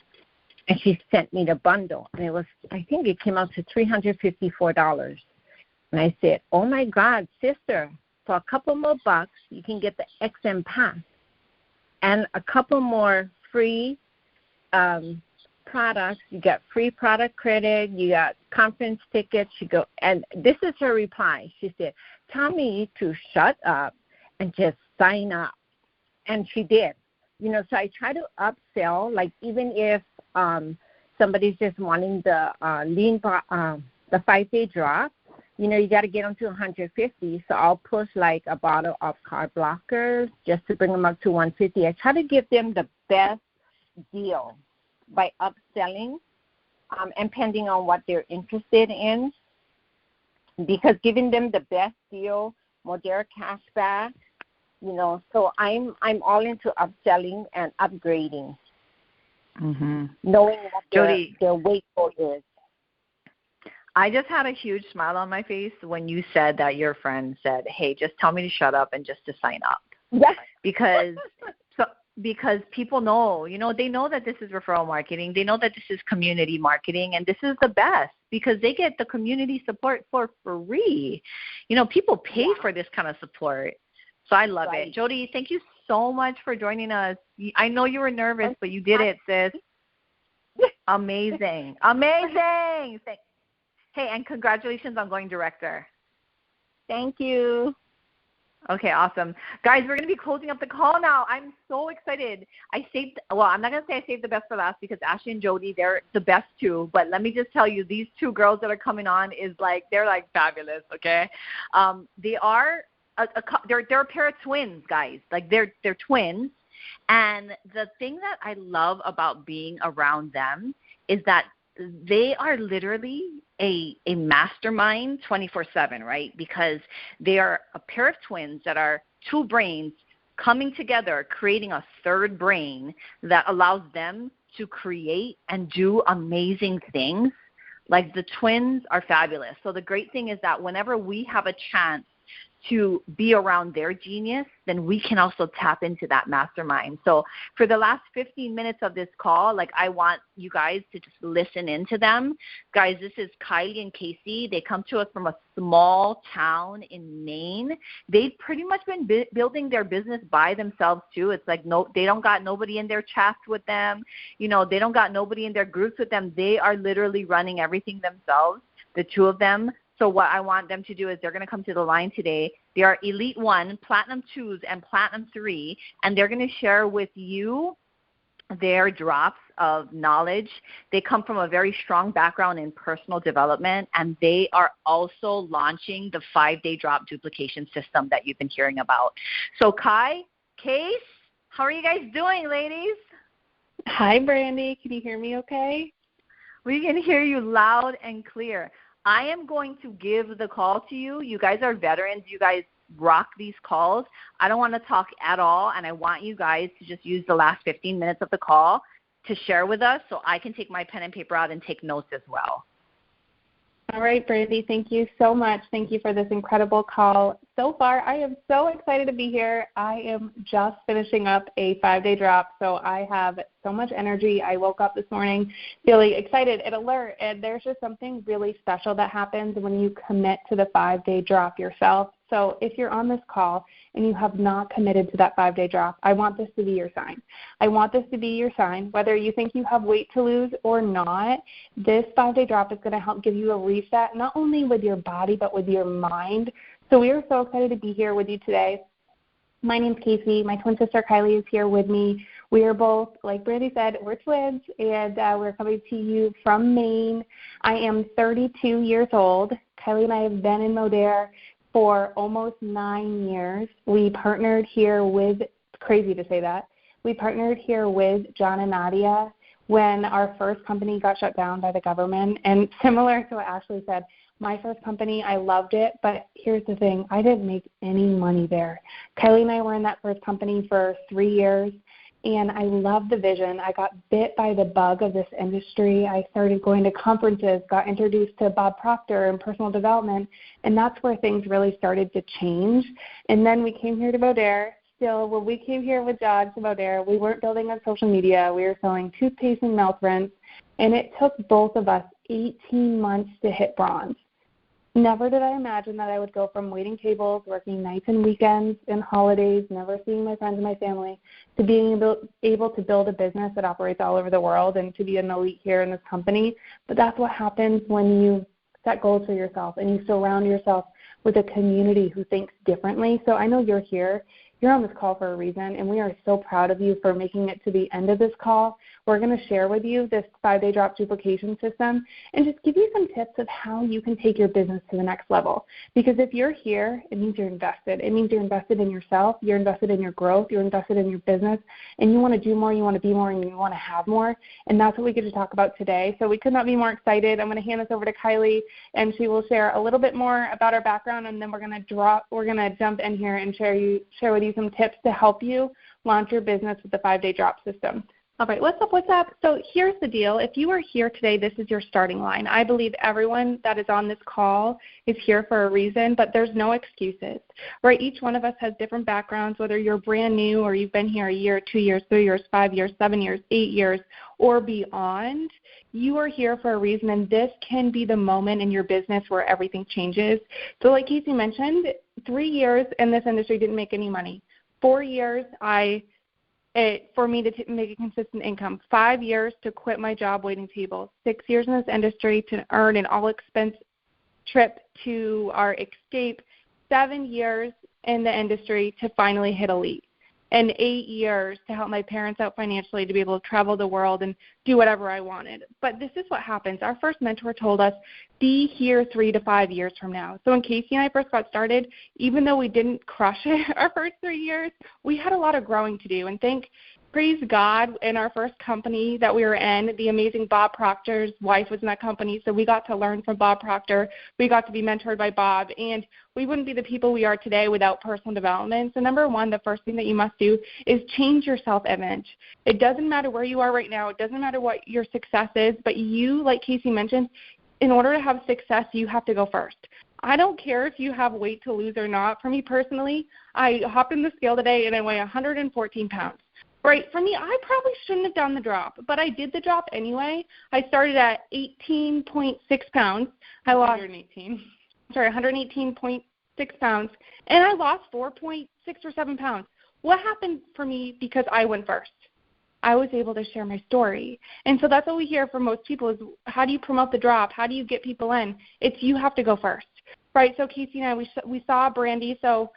And she sent me the bundle, and I think it came out to $354. And I said, oh, my God, sister, for a couple more bucks, you can get the XM pass and a couple more free products. You got free product credit. You got conference tickets. And this is her reply. She said, tell me to shut up and just sign up. And she did. So I try to upsell, like, even if somebody's just wanting the 5-day drop, you got to get them to 150. So I'll push like a bottle of carb blockers just to bring them up to 150. I try to give them the best deal by upselling, and depending on what they're interested in, because giving them the best deal, more their cash back, So I'm all into upselling and upgrading, knowing what their weight goal is. I just had a huge smile on my face when you said that your friend said, hey, just tell me to shut up and just to sign up. Yes. Because people know, they know that this is referral marketing. They know that this is community marketing, and this is the best because they get the community support for free. People pay for this kind of support. So I love it. Jodie, thank you so much for joining us. I know you were nervous, but you did it, sis. Amazing. Amazing. Hey, and congratulations on going director. Thank you. Okay, awesome. Guys, we're going to be closing up the call now. I'm so excited. I'm not going to say I saved the best for last because Ashley and Jodie, they're the best too. But let me just tell you, these two girls that are coming on they're fabulous, okay? They're a pair of twins, guys. Like they're twins. And the thing that I love about being around them is that they are literally a mastermind 24/7, right? Because they are a pair of twins that are two brains coming together, creating a third brain that allows them to create and do amazing things. Like, the twins are fabulous. So the great thing is that whenever we have a chance to be around their genius, then we can also tap into that mastermind. So for the last 15 minutes of this call, I want you guys to just listen into them. Guys, this is Kylie and Kacy. They come to us from a small town in Maine. They've pretty much been building their business by themselves too. It's like they don't got nobody in their chats with them. They don't got nobody in their groups with them. They are literally running everything themselves, the two of them. So what I want them to do is they're going to come to the line today. They are Elite 1, Platinum 2s, and Platinum 3, and they're going to share with you their drops of knowledge. They come from a very strong background in personal development, and they are also launching the 5-day drop duplication system that you've been hearing about. So Case, how are you guys doing, ladies? Hi, Brandy. Can you hear me okay? We can hear you loud and clear. I am going to give the call to you. You guys are veterans. You guys rock these calls. I don't want to talk at all, and I want you guys to just use the last 15 minutes of the call to share with us so I can take my pen and paper out and take notes as well. All right, Brandy, thank you so much. Thank you for this incredible call. So far, I am so excited to be here. I am just finishing up a 5-day drop, so I have so much energy. I woke up this morning feeling excited and alert, and there's just something really special that happens when you commit to the 5-day drop yourself. So if you're on this call and you have not committed to that 5-day drop, I want this to be your sign. I want this to be your sign. Whether you think you have weight to lose or not, this 5-day drop is going to help give you a reset, not only with your body but with your mind. So we are so excited to be here with you today. My name's Kacy. My twin sister Kylie is here with me. We are both, like Brandy said, we're twins, and we're coming to you from Maine. I am 32 years old. Kylie and I have been in Modere for almost 9 years. We partnered here with, crazy to say that, we partnered here with John and Nadia when our first company got shut down by the government. And similar to what Ashley said, my first company, I loved it, but here's the thing, I didn't make any money there. Kylie and I were in that first company for 3 years, and I loved the vision. I got bit by the bug of this industry. I started going to conferences, got introduced to Bob Proctor and personal development, and that's where things really started to change. And then we came here to Modere. Still, when we came here with John to Modere, we weren't building on social media. We were selling toothpaste and mouth rinse, and it took both of us 18 months to hit bronze. Never did I imagine that I would go from waiting tables, working nights and weekends and holidays, never seeing my friends and my family, to being able to build a business that operates all over the world and to be an elite here in this company. But that's what happens when you set goals for yourself and you surround yourself with a community who thinks differently. So I know you're here. You're on this call for a reason, and we are so proud of you for making it to the end of this call. We're going to share with you this 5-day drop duplication system and just give you some tips of how you can take your business to the next level. Because if you're here, it means you're invested. It means you're invested in yourself, you're invested in your growth, you're invested in your business, and you want to do more, you want to be more, and you want to have more. And that's what we get to talk about today. So we could not be more excited. I'm going to hand this over to Kylie, and she will share a little bit more about our background, and then we're going to jump in here and share with you some tips to help you launch your business with the 5-day drop system. All right, what's up? So here's the deal. If you are here today, this is your starting line. I believe everyone that is on this call is here for a reason, but there's no excuses, right? Each one of us has different backgrounds, whether you're brand new or you've been here a year, 2 years, 3 years, 5 years, 7 years, 8 years, or beyond. You are here for a reason, and this can be the moment in your business where everything changes. So like Kacy mentioned, 3 years in this industry didn't make any money. 4 years for me to make a consistent income. 5 years to quit my job waiting tables. 6 years in this industry to earn an all-expense trip to our escape. 7 years in the industry to finally hit elite. And 8 years to help my parents out financially to be able to travel the world and do whatever I wanted. But this is what happens. Our first mentor told us, be here 3 to 5 years from now. So when Kacy and I first got started, even though we didn't crush it our first 3 years, we had a lot of growing to do. And praise God, in our first company that we were in, the amazing Bob Proctor's wife was in that company, so we got to learn from Bob Proctor. We got to be mentored by Bob, and we wouldn't be the people we are today without personal development. So number one, the first thing that you must do is change your self-image. It doesn't matter where you are right now. It doesn't matter what your success is, but you, like Kacy mentioned, in order to have success, you have to go first. I don't care if you have weight to lose or not. For me personally, I hopped in the scale today, and I weigh 114 pounds. Right, for me, I probably shouldn't have done the drop, but I did the drop anyway. I started at 18.6 pounds. I lost 118.6 pounds, and I lost 4.6 or 7 pounds. What happened for me because I went first? I was able to share my story. And so that's what we hear from most people is, how do you promote the drop? How do you get people in? It's you have to go first, right? So Kacy and I, we saw Brandy. So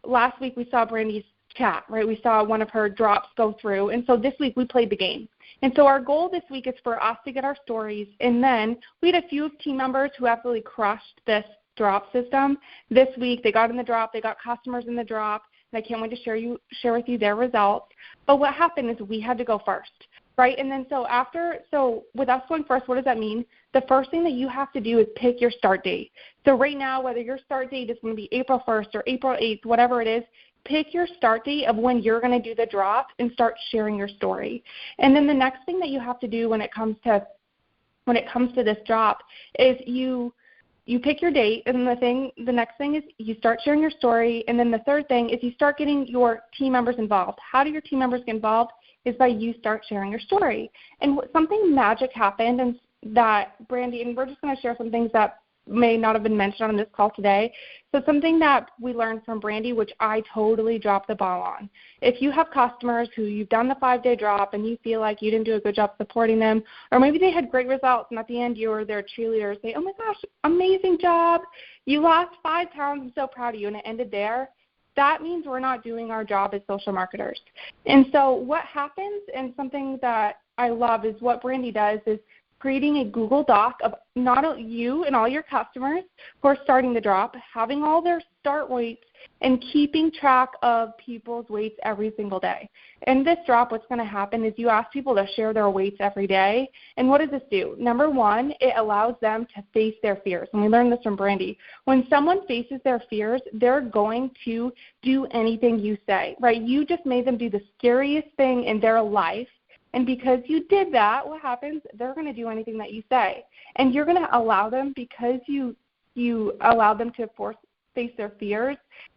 last week we saw Brandy's chat, right? We saw one of her drops go through. And so this week we played the game. And so our goal this week is for us to get our stories. And then we had a few team members who absolutely crushed this drop system. This week they got in the drop. They got customers in the drop. And I can't wait to share with you their results. But what happened is we had to go first, right? And then so with us going first, what does that mean? The first thing that you have to do is pick your start date. So right now, whether your start date is going to be April 1st or April 8th, whatever it is, pick your start date of when you're going to do the drop and start sharing your story. And then the next thing that you have to do when it comes to this drop is you pick your date, and the next thing is you start sharing your story, and then the third thing is you start getting your team members involved. How do your team members get involved? Is by you start sharing your story. And something magic happened, and that Brandy, and we're just going to share some things that may not have been mentioned on this call today. So something that we learned from Brandy, which I totally dropped the ball on. If you have customers who you've done the 5-day drop and you feel like you didn't do a good job supporting them, or maybe they had great results and at the end you were their cheerleader, say, oh my gosh, amazing job. You lost 5 pounds. I'm so proud of you. And it ended there. that means we're not doing our job as social marketers. And so what happens, and something that I love is what Brandy does, is creating a Google Doc of not only you and all your customers who are starting the drop, having all their start weights, and keeping track of people's weights every single day. In this drop, what's going to happen is you ask people to share their weights every day. And what does this do? Number one, it allows them to face their fears. And we learned this from Brandy. When someone faces their fears, they're going to do anything you say, right? You just made them do the scariest thing in their life. And because you did that, what happens? They're going to do anything that you say. And you're going to allow them, because you allow them to face their fears,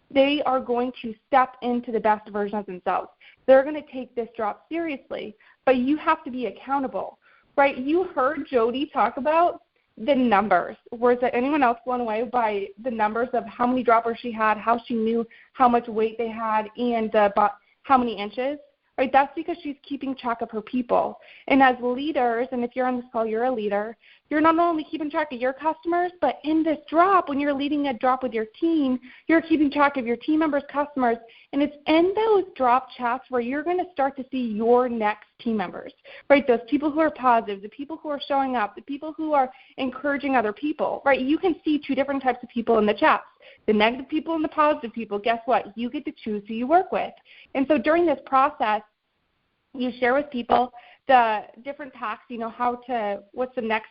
they are going to step into the best version of themselves. They're going to take this drop seriously, but you have to be accountable, right? You heard Jodie talk about the numbers. Was there anyone else blown away by the numbers of how many droppers she had, how she knew how much weight they had, and how many inches? Right, that's because she's keeping track of her people. And as leaders, and if you're on this call, you're a leader, you're not only keeping track of your customers, but in this drop, when you're leading a drop with your team, you're keeping track of your team members' customers. And it's in those drop chats where you're going to start to see your next team members, right? Those people who are positive, the people who are showing up, the people who are encouraging other people, right? You can see two different types of people in the chats. The negative people and the positive people. Guess what? You get to choose who you work with. And so during this process, you share with people the different tasks, what's the next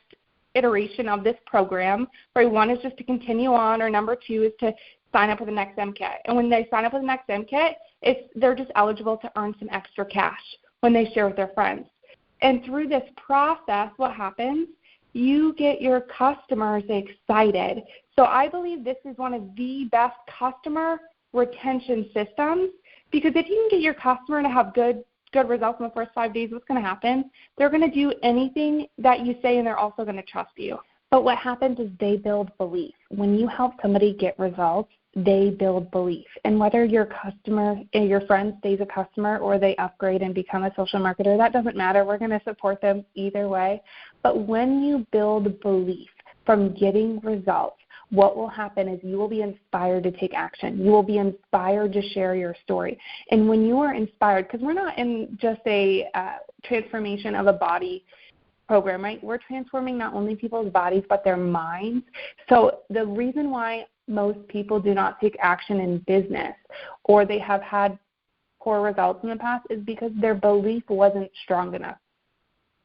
iteration of this program, right? One is just to continue on, or number two is to sign up for the next MK. And when they sign up for the next MK, they're just eligible to earn some extra cash when they share with their friends. And through this process, what happens? You get your customers excited. So I believe this is one of the best customer retention systems, because if you can get your customer to have good results in the first 5 days, what's going to happen? They're going to do anything that you say, and they're also going to trust you. But what happens is they build belief. When you help somebody get results, they build belief. And whether your friend stays a customer or they upgrade and become a social marketer, that doesn't matter. We're going to support them either way. But when you build belief from getting results, what will happen is you will be inspired to take action. You will be inspired to share your story. And when you are inspired, because we're not in just a transformation of a body program, right? We're transforming not only people's bodies, but their minds. So the reason why most people do not take action in business, or they have had poor results in the past, is because their belief wasn't strong enough.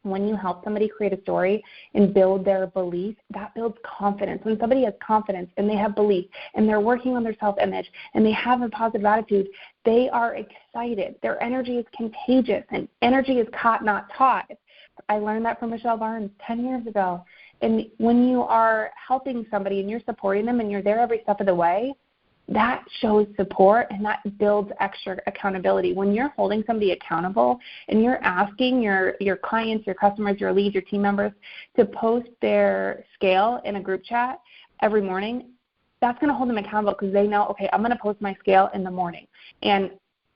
When you help somebody create a story and build their belief, that builds confidence. When somebody has confidence and they have belief and they're working on their self-image and they have a positive attitude, they are excited. Their energy is contagious, and energy is caught, not taught. I learned that from Michelle Barnes 10 years ago. And when you are helping somebody and you're supporting them and you're there every step of the way, that shows support, and that builds extra accountability. When you're holding somebody accountable and you're asking your clients, your customers, your leads, your team members to post their scale in a group chat every morning, that's going to hold them accountable, because they know, okay, I'm going to post my scale in the morning. And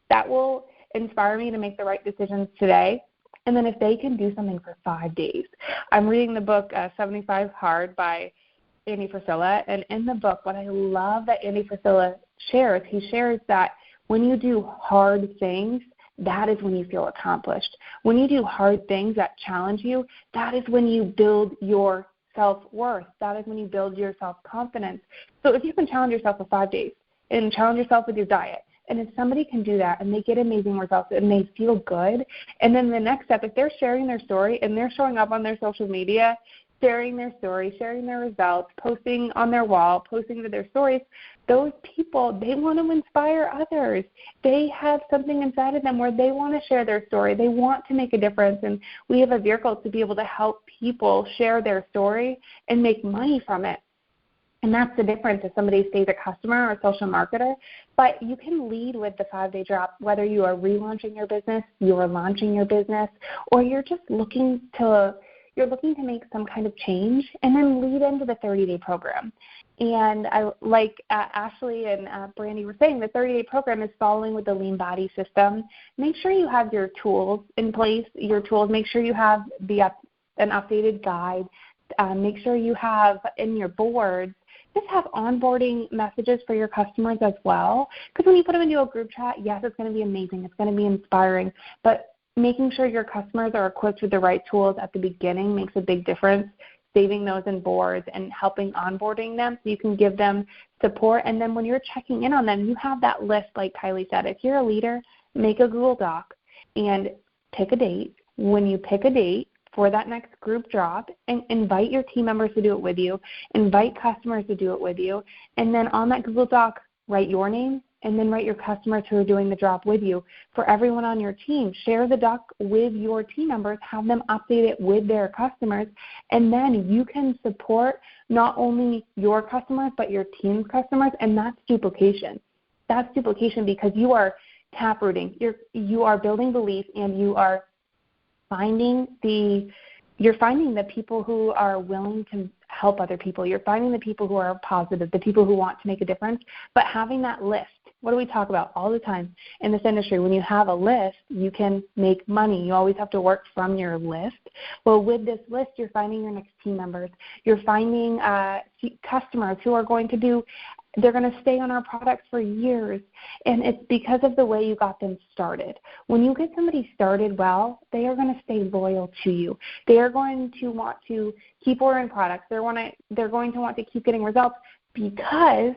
that will inspire me to make the right decisions today. And then if they can do something for 5 days. I'm reading the book 75 Hard by Andy Frisella, and in the book, what I love that Andy Frisella shares, he shares that when you do hard things, that is when you feel accomplished. When you do hard things that challenge you, that is when you build your self-worth. That is when you build your self-confidence. So if you can challenge yourself for 5 days and challenge yourself with your diet, and if somebody can do that and they get amazing results and they feel good, and then the next step, if they're sharing their story and they're showing up on their social media, sharing their story, sharing their results, posting on their wall, posting to their stories, those people, they want to inspire others. They have something inside of them where they want to share their story. They want to make a difference, and we have a vehicle to be able to help people share their story and make money from it. And that's the difference if somebody stays a customer or a social marketer. But you can lead with the 5-day drop, whether you are relaunching your business, you are launching your business, or you're just looking to make some kind of change, and then lead into the 30-day program. And I like Ashley and Brandy were saying, the 30-day program is following with the Lean Body system. Make sure you have your tools in place, make sure you have an updated guide. Make sure you have in your boards just have onboarding messages for your customers as well. Because when you put them into a group chat, yes, it's going to be amazing. It's going to be inspiring. But making sure your customers are equipped with the right tools at the beginning makes a big difference. Saving those in boards and helping onboarding them so you can give them support. And then when you're checking in on them, you have that list like Kylie said. If you're a leader, make a Google Doc and pick a date. When you pick a date for that next group drop, and invite your team members to do it with you, invite customers to do it with you, and then on that Google Doc, write your name and then write your customers who are doing the drop with you. For everyone on your team, share the doc with your team members, have them update it with their customers, and then you can support not only your customers but your team's customers, and that's duplication. That's duplication because you are taprooting. You are building belief, and you are finding the people who are willing to help other people. You're finding the people who are positive, the people who want to make a difference. But having that list, what do we talk about all the time in this industry? When you have a list, you can make money. You always have to work from your list. Well, with this list, you're finding your next team members. You're finding customers who are going to they're going to stay on our products for years, and it's because of the way you got them started. When you get somebody started well, they are going to stay loyal to you. They are going to want to keep ordering products. They're going to want to keep getting results because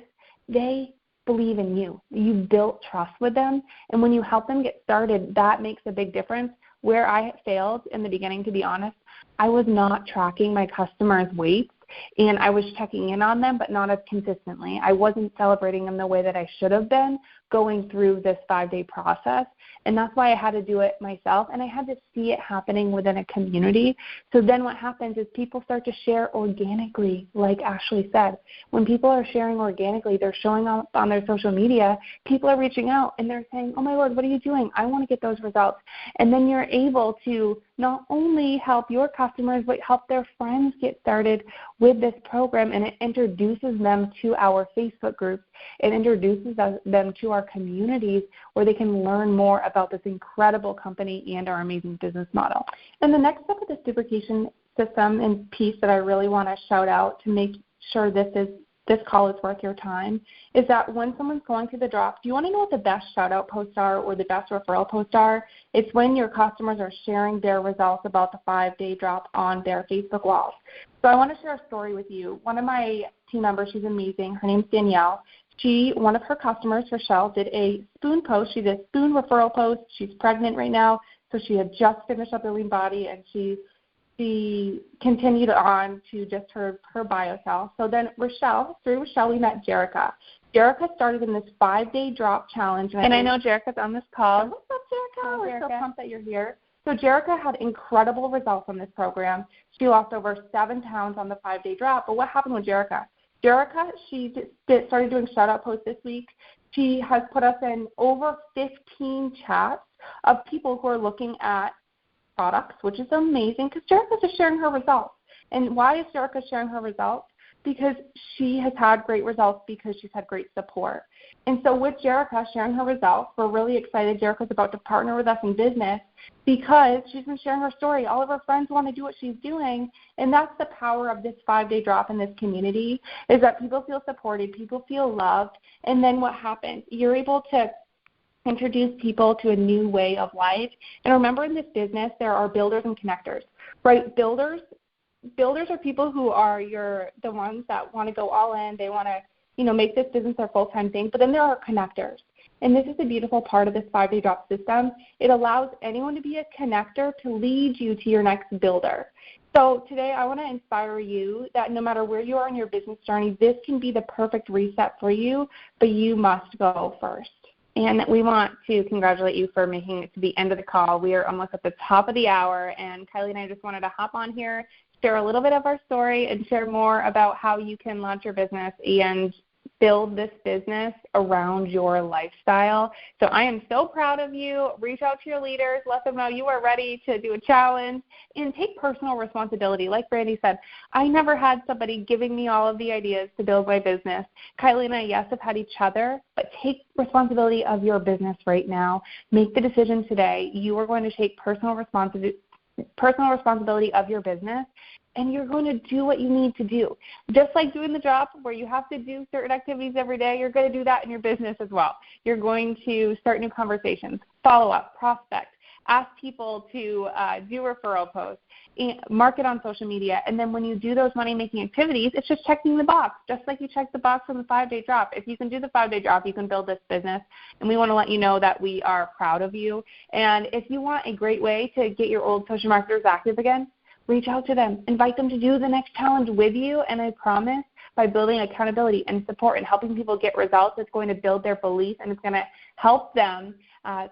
they believe in you. You built trust with them, and when you help them get started, that makes a big difference. Where I failed in the beginning, to be honest, I was not tracking my customers' weights. And I was checking in on them, but not as consistently. I wasn't celebrating them the way that I should have been going through this 5-day process. And that's why I had to do it myself, and I had to see it happening within a community. So then what happens is people start to share organically, like Ashley said. When people are sharing organically, they're showing up on their social media, people are reaching out, and they're saying, oh, my Lord, what are you doing? I want to get those results. And then you're able to not only help your customers, but help their friends get started with this program, and it introduces them to our Facebook groups. It introduces them to our communities where they can learn more about this incredible company and our amazing business model. And the next step of this duplication system and piece that I really want to shout out to make sure this call is worth your time is that when someone's going through the drop, do you want to know what the best shout-out posts are or the best referral posts are? It's when your customers are sharing their results about the 5-day drop on their Facebook walls. So I want to share a story with you. One of my team members, she's amazing. Her name's Danielle. One of her customers, Rochelle, did a spoon post. She did a spoon referral post. She's pregnant right now, so she had just finished up her lean body, and she continued on to just her BioCell. So then through Rochelle, we met Jerica. Jerica started in this 5-day drop challenge. And I know Jerica's on this call. What's up, Jerica? We're so pumped that you're here. So Jerica had incredible results on this program. She lost over 7 pounds on the 5-day drop. But what happened with Jerica? She started doing shout-out posts this week. She has put us in over 15 chats of people who are looking at products, which is amazing because Jerica's just sharing her results. And why is Jerica sharing her results? Because she has had great results because she's had great support. And so with Jerica sharing her results, we're really excited. Jerica's about to partner with us in business because she's been sharing her story. All of her friends want to do what she's doing, and that's the power of this 5-day drop in this community is that people feel supported, people feel loved, and then what happens? You're able to introduce people to a new way of life. And remember, in this business, there are builders and connectors, right? Builders are people who are the ones that want to go all in. They want to, make this business their full-time thing. But then there are connectors. And this is the beautiful part of this 5-day drop system. It allows anyone to be a connector to lead you to your next builder. So today I want to inspire you that no matter where you are in your business journey, this can be the perfect reset for you, but you must go first. And we want to congratulate you for making it to the end of the call. We are almost at the top of the hour, and Kylie and I just wanted to hop on here, share a little bit of our story, and share more about how you can launch your business and build this business around your lifestyle. So I am so proud of you. Reach out to your leaders. Let them know you are ready to do a challenge and take personal responsibility. Like Brandy said, I never had somebody giving me all of the ideas to build my business. Kylie and I, yes, have had each other, but take responsibility of your business right now. Make the decision today. You are going to take personal responsibility of your business and you're going to do what you need to do. Just like doing the drop where you have to do certain activities every day, you're going to do that in your business as well. You're going to start new conversations, follow up, prospect, ask people to do referral posts, market on social media, and then when you do those money-making activities, it's just checking the box, just like you check the box on the 5-day drop. If you can do the 5-day drop, you can build this business, and we want to let you know that we are proud of you. And if you want a great way to get your old social marketers active again, reach out to them. Invite them to do the next challenge with you, and I promise by building accountability and support and helping people get results, it's going to build their belief, and it's going to help them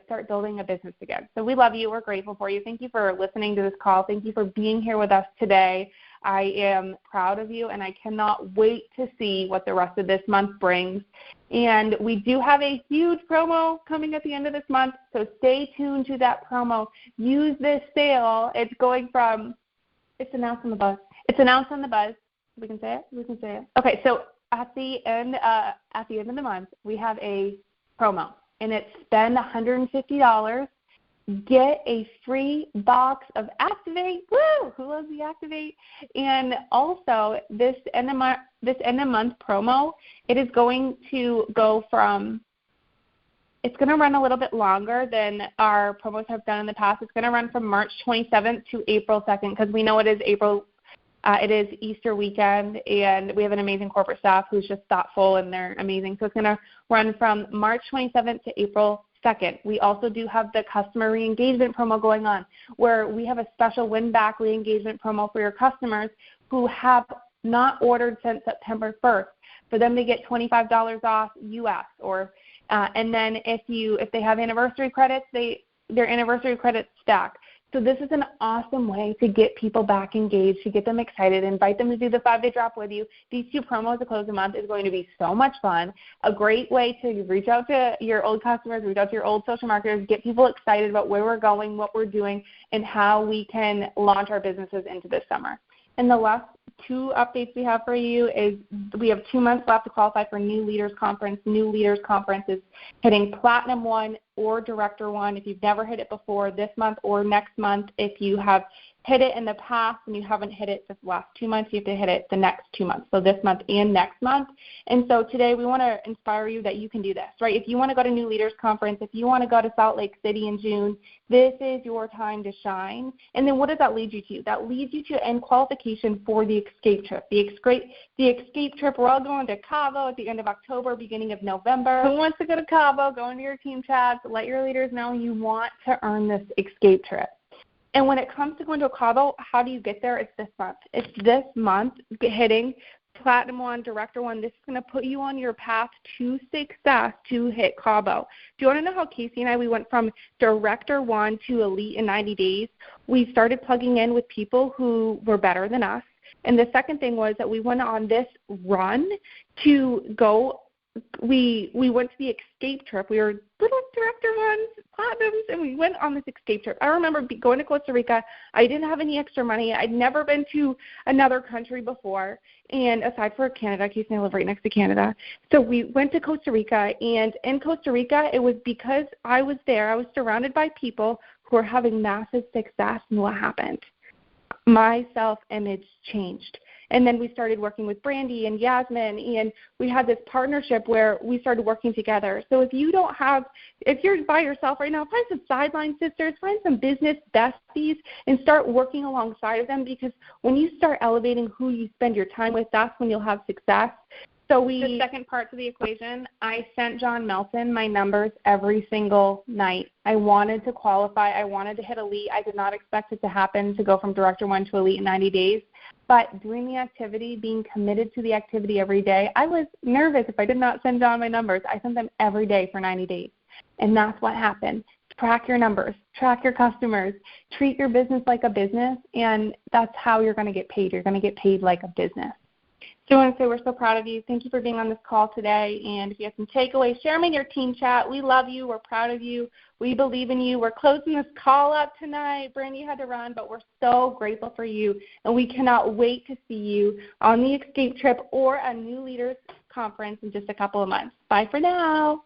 start building a business again. So we love you. We're grateful for you. Thank you for listening to this call. Thank you for being here with us today. I am proud of you, and I cannot wait to see what the rest of this month brings. And we do have a huge promo coming at the end of this month, so stay tuned to that promo. Use this sale. It's going from – it's announced on the buzz. It's announced on the buzz. We can say it? We can say it. Okay, so at the end of the month, we have a promo. And it's spend $150, get a free box of Activate. Woo! Who loves the Activate? And also, this end of month promo, it is going to go from, it's going to run a little bit longer than our promos have done in the past. It's going to run from March 27th to April 2nd because we know it is it is Easter weekend, and we have an amazing corporate staff who's just thoughtful, and they're amazing. So it's going to run from March 27th to April 2nd. We also do have the customer re-engagement promo going on, where we have a special win-back re-engagement promo for your customers who have not ordered since September 1st, for them to get $25 off U.S. And then if they have anniversary credits, their anniversary credits stack. So this is an awesome way to get people back engaged, to get them excited, invite them to do the 5-day drop with you. These 2 promos to close the month is going to be so much fun. A great way to reach out to your old customers, reach out to your old social marketers, get people excited about where we're going, what we're doing, and how we can launch our businesses into this summer. And the last 2 updates we have for you is we have 2 months left to qualify for New Leaders Conference. New Leaders Conference is hitting Platinum 1 or Director 1 if you've never hit it before this month or next month. If you have hit it in the past and you haven't hit it the last 2 months, you have to hit it the next 2 months, so this month and next month. And so today we want to inspire you that you can do this, right? If you want to go to New Leaders Conference, if you want to go to Salt Lake City in June, this is your time to shine. And then what does that lead you to? That leads you to end qualification for the Escape Trip. The Escape Trip, we're all going to Cabo at the end of October, beginning of November. Who wants to go to Cabo? Go into your team chats. Let your leaders know you want to earn this Escape Trip. And when it comes to going to Cabo, how do you get there? It's this month. It's this month hitting Platinum 1, Director 1. This is going to put you on your path to success to hit Cabo. Do you want to know how Kacy and I, we went from Director 1 to Elite in 90 days? We started plugging in with people who were better than us. And the second thing was that we went on this run to go. We went to the Escape Trip. We were little Director 1s, Platinums, and we went on this Escape Trip. I remember going to Costa Rica. I didn't have any extra money. I'd never been to another country before, and aside for Canada, Kacy and I live right next to Canada. So we went to Costa Rica, and in Costa Rica, it was because I was there. I was surrounded by people who were having massive success, and what happened? My self-image changed. And then we started working with Brandy and Yasmin, and we had this partnership where we started working together. So if you're by yourself right now, find some sideline sisters, find some business besties, and start working alongside of them, because when you start elevating who you spend your time with, that's when you'll have success. So the second part to the equation, I sent John Melton my numbers every single night. I wanted to qualify. I wanted to hit Elite. I did not expect it to happen, to go from Director 1 to Elite in 90 days. But doing the activity, being committed to the activity every day, I was nervous if I did not send John my numbers. I sent them every day for 90 days. And that's what happened. Track your numbers. Track your customers. Treat your business like a business, and that's how you're going to get paid. You're going to get paid like a business. So I want to say we're so proud of you. Thank you for being on this call today. And if you have some takeaways, share them in your team chat. We love you. We're proud of you. We believe in you. We're closing this call up tonight. Brandy had to run, but we're so grateful for you. And we cannot wait to see you on the Escape Trip or a New Leaders Conference in just a couple of months. Bye for now.